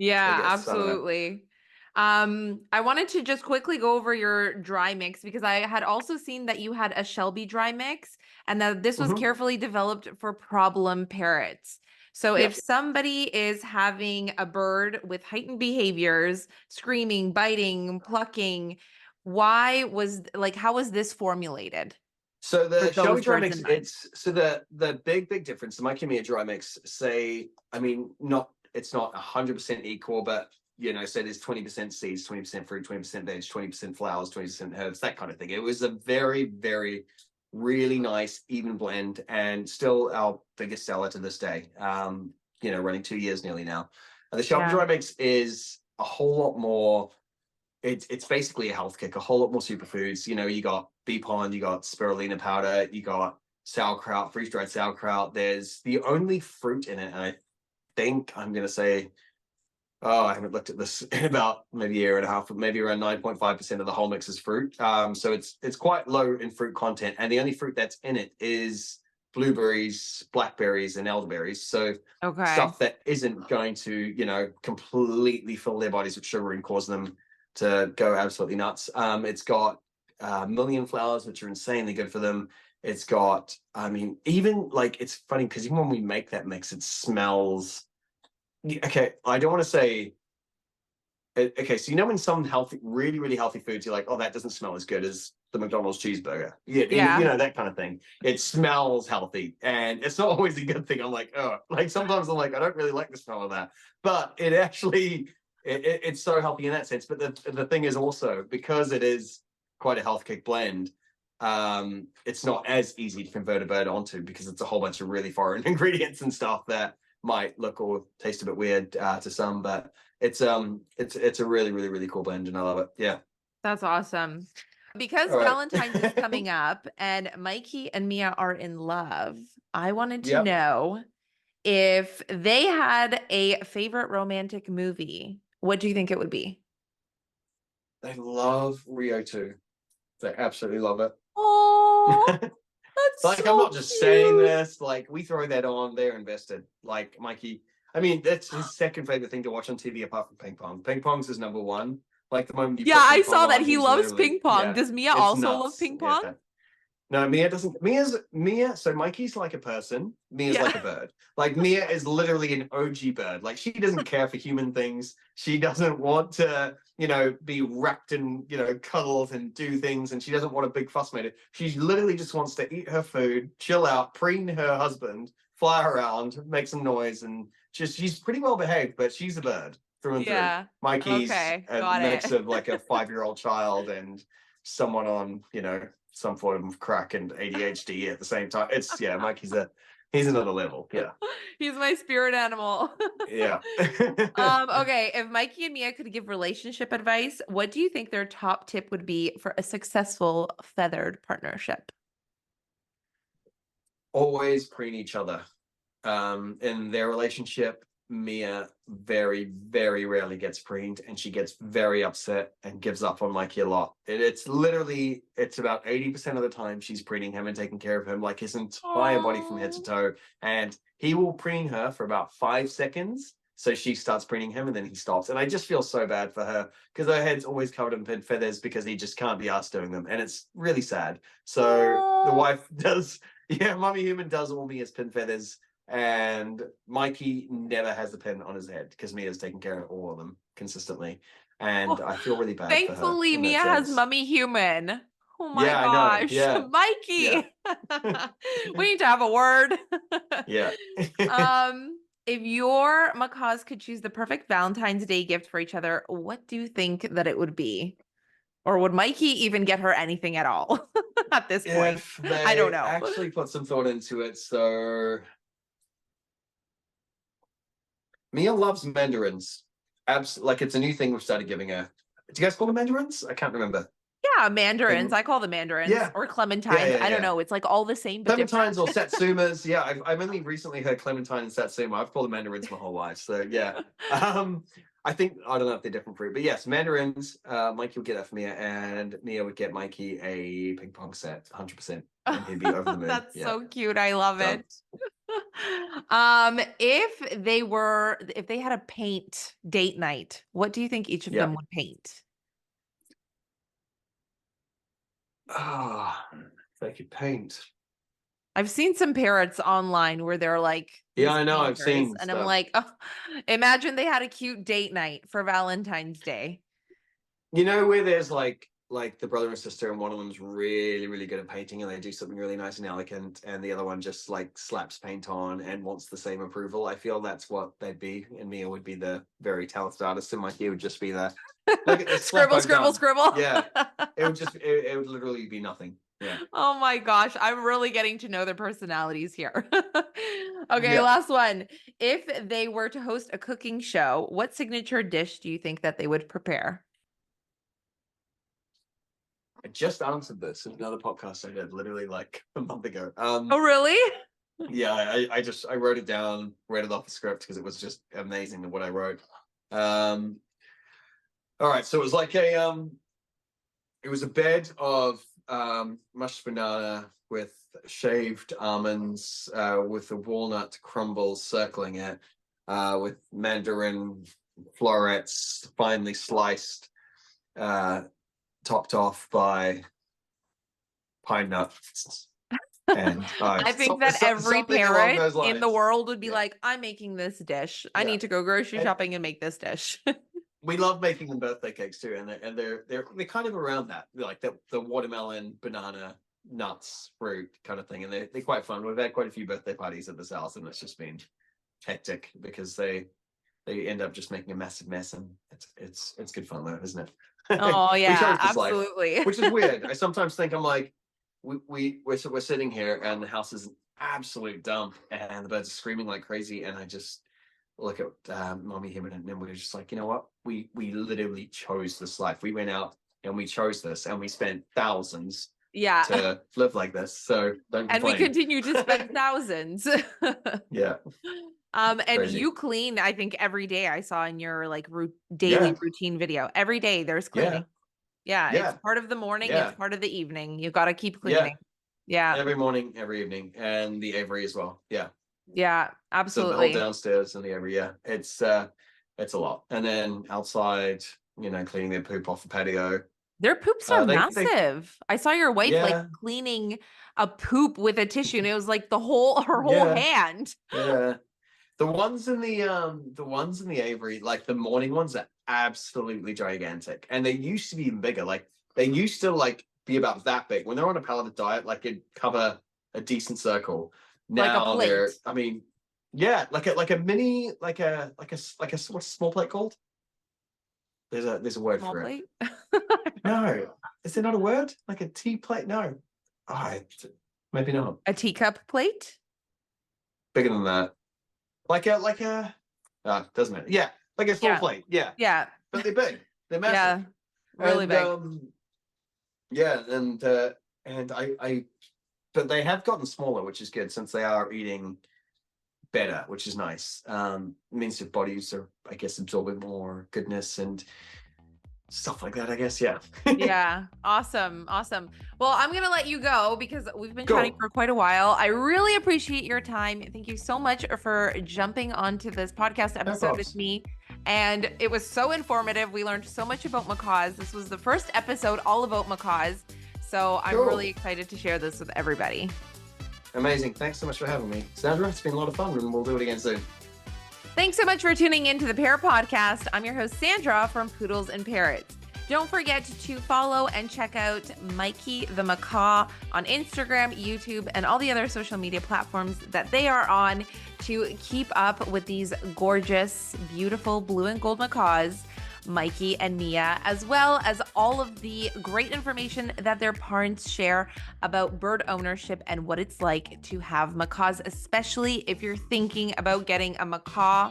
Absolutely. I wanted to just quickly go over your dry mix because I had also seen that you had a Shelby dry mix and that this was Hmm. carefully developed for problem parrots. So if Yep. somebody is having a bird with heightened behaviors, screaming, biting, plucking, how was this formulated So for the Shelby those dry birds mix, in mind? it's so the big difference. The Mikey Mia dry mix, say, I mean, it's not 100% equal, but say there's 20% seeds, 20% fruit, 20% veg, 20% flowers, 20% herbs, that kind of thing. It was a very really nice even blend, and still our biggest seller to this day. Running 2 years nearly now. And the Shelby Yeah. dry mix is a whole lot more. It's basically a health kick, a whole lot more superfoods. You got bee pollen, you got spirulina powder, you got sauerkraut, freeze dried sauerkraut. There's the only fruit in it, and I think I'm gonna say, oh, I haven't looked at this in about maybe a year and a half, but maybe around 9.5% of the whole mix is fruit. So it's quite low in fruit content, and the only fruit that's in it is blueberries, blackberries, and elderberries. So Okay. stuff that isn't going to completely fill their bodies with sugar and cause them to go absolutely nuts. It's got million flowers, which are insanely good for them. It's got, I mean, even like, it's funny because even when we make that mix, it smells. Okay, I don't want to say. Okay, so when some healthy, really healthy foods, you're like, oh, that doesn't smell as good as the McDonald's cheeseburger. Yeah, Yeah. that kind of thing. It smells healthy, and it's not always a good thing. I'm like, oh, like sometimes I'm like, I don't really like the smell of that, but it actually, it's so healthy in that sense. But the thing is also, because it is quite a health kick blend, it's not as easy to convert a bird onto, because it's a whole bunch of really foreign ingredients and stuff that might look or taste a bit weird to some, but it's a really cool blend, and I love it. Yeah. That's awesome. Because All right. Valentine's is coming up and Mikey and Mia are in love, I wanted to Yep. know if they had a favorite romantic movie, what do you think it would be? They love Rio too. They absolutely love Oh, it. that's Like, I'm so not just saying cute. this. Like, we throw that on, they're invested. Like Mikey, I mean, that's his second favorite thing to watch on TV apart from ping pong. Ping pong's his number one. Like, the moment you Yeah, put I ping pong saw that on, he he's loves literally, ping pong. yeah, Does Mia it's also love nuts. ping Yeah. pong? No, Mia doesn't. Mia. So Mikey's like a person. Mia's Yeah. like a bird. Like, Mia is literally an OG bird. Like, she doesn't care for human things. She doesn't want to, be wrapped in, cuddles and do things. And she doesn't want a big fuss made. She literally just wants to eat her food, chill out, preen her husband, fly around, make some noise, and she's pretty well behaved. But she's a bird through and through. Yeah. Mikey's Okay, a got mix it. of like a 5-year-old child and someone on, some form of crack and ADHD at the same time. It's, yeah, Mikey's he's another level. Yeah. He's my spirit animal. Yeah. Okay, if Mikey and Mia could give relationship advice, what do you think their top tip would be for a successful feathered partnership? Always preen each other. In their relationship, Mia very rarely gets preened, and she gets very upset and gives up on Mikey a lot. It's about 80% of the time she's preening him and taking care of him, like his entire body from head to Oh. toe. And he will preen her for about 5 seconds. So she starts preening him, and then he stops. And I just feel so bad for her, because her head's always covered in pin feathers because he just can't be asked doing them. And it's really sad. So the Oh. wife does, yeah, Mummy Human does all Mia's pin feathers, and Mikey never has a pin on his head because Mia's taking care of all of them consistently. And Oh, I feel really bad for her thankfully, in that Mia has sense. Mummy Human. Oh my Yeah, I know. gosh, Yeah. Yeah. Mikey. We need to have a word. Yeah. If your macaws could choose the perfect Valentine's Day gift for each other, what do you think that it would be? Or would Mikey even get her anything at all at this point? If I don't they know. actually put some thought into it, so Mia loves mandarins. Like, it's a new thing we've started giving her. Do you guys call them mandarins? I can't remember. Yeah, mandarins. And I call them mandarins yeah, or yeah, clementines. yeah, I don't yeah. know. It's like all the same but different. Clementines or satsumas. Yeah, I've only recently heard clementine and satsuma. I've called them mandarins my whole life. So yeah. I think, I don't know if they're different fruit, but yes, mandarins. Mikey would get that for Mia, and Mia would get Mikey a ping pong set, 100%, and he'd be over the moon. That's Yeah, so cute. I love done. it. If they had a paint date night, what do you think each of Yeah. them would paint? Ah, if they could paint. I've seen some parrots online where they're like Yeah, these I know. I've painters, seen and I'm stuff. like, oh, imagine they had a cute date night for Valentine's Day. You know where there's like the brother and sister, and one of them's really, really good at painting, and they do something really nice and elegant, and the other one just like slaps paint on and wants the same approval. I feel that's what they'd be, and Mia would be the very talented artist, and Mikey would just be the look at this Scribble, scribble, scribble. Yeah, it would literally be nothing. Yeah. Oh my gosh, I'm really getting to know their personalities here. Okay, Yeah. last one. If they were to host a cooking show, what signature dish do you think that they would prepare? I just answered this in another podcast I did literally like a month ago. Oh, really? Yeah, I wrote it down, read it off the script because it was just amazing what I wrote. All right, so it was like it was a bed of mashed banana with shaved almonds, with a walnut crumble circling it, with mandarin florets finely sliced, topped off by pine nuts. And I think that every something along parent those in the lines. world would be Yeah. like, I'm making this dish. I Yeah. need to go grocery And- shopping and make this dish. We love making them birthday cakes too, and they're kind of around that, like the watermelon, banana, nuts, fruit kind of thing, and they're quite fun. We've had quite a few birthday parties at this house, and it's just been hectic because they end up just making a massive mess, and it's good fun though, isn't it? Oh We yeah, chose this life, absolutely. which is weird. I sometimes think I'm like, we're sitting here and the house is an absolute dump, and the birds are screaming like crazy, and I just look at mommy, him, and then we're just like, you know what? We literally chose this life. We went out and we chose this, and we spent thousands Yeah. to live like this. So don't And we complain. continue to spend thousands. Yeah. And Crazy. you clean, I think, every day. I saw in your like daily Yeah. routine video. Every day there's cleaning. Yeah, Yeah. it's part of the morning, Yeah. it's part of the evening. You got to keep Yeah. cleaning. Yeah. Every morning, every evening, and the aviary as well. Yeah. Yeah, So the absolutely. whole downstairs and the aviary. Yeah. It's a lot. And then outside, cleaning their poop off the patio. Their poops are They massive. I saw your wife like Yeah. cleaning a poop with a tissue, and it was like her whole Yeah. hand. Yeah. The ones in the aviary, like the morning ones, are absolutely gigantic, and they used to be even bigger. Like they used to like be about that big when they're on a pelleted diet. Like it'd cover a decent circle. Like a Now they're, plate. I mean, yeah, like a mini, like a what's a small plate called? There's a word Small for plate. it. No, is there not a word? Like a tea plate? No, maybe not. A teacup plate? Bigger than that. Like a doesn't matter. Yeah, like a small Yeah. plate. Yeah. Yeah. But they're big. They're Yeah. massive. Really And, big. Yeah, and I but they have gotten smaller, which is good since they are eating better, which is nice. Means their bodies are, I guess, absorbing more goodness and stuff like that, I guess. Yeah. Yeah. Awesome. Awesome. Well, I'm going to let you go because we've been Cool. chatting for quite a while. I really appreciate your time. Thank you so much for jumping onto this podcast episode with props. me. And it was so informative. We learned so much about macaws. This was the first episode all about macaws. So I'm Cool. really excited to share this with everybody. Amazing. Thanks so much for having me, Sandra. It's been a lot of fun, and we'll do it again soon. Thanks so much for tuning in to the Parrot Podcast. I'm your host, Sandra from Poodles and Parrots. Don't forget to follow and check out Mikey the Macaw on Instagram, YouTube, and all the other social media platforms that they are on to keep up with these gorgeous, beautiful blue and gold macaws, Mikey and Mia, as well as all of the great information that their parents share about bird ownership and what it's like to have macaws, especially if you're thinking about getting a macaw.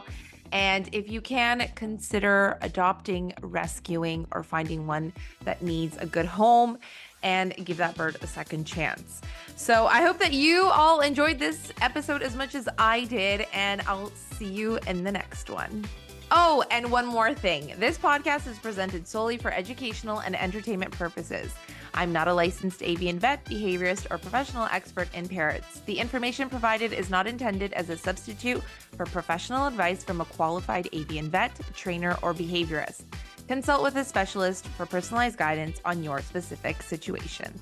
And if you can, consider adopting, rescuing, or finding one that needs a good home and give that bird a second chance. So I hope that you all enjoyed this episode as much as I did, and I'll see you in the next one. Oh, and one more thing. This podcast is presented solely for educational and entertainment purposes. I'm not a licensed avian vet, behaviorist, or professional expert in parrots. The information provided is not intended as a substitute for professional advice from a qualified avian vet, trainer, or behaviorist. Consult with a specialist for personalized guidance on your specific situation.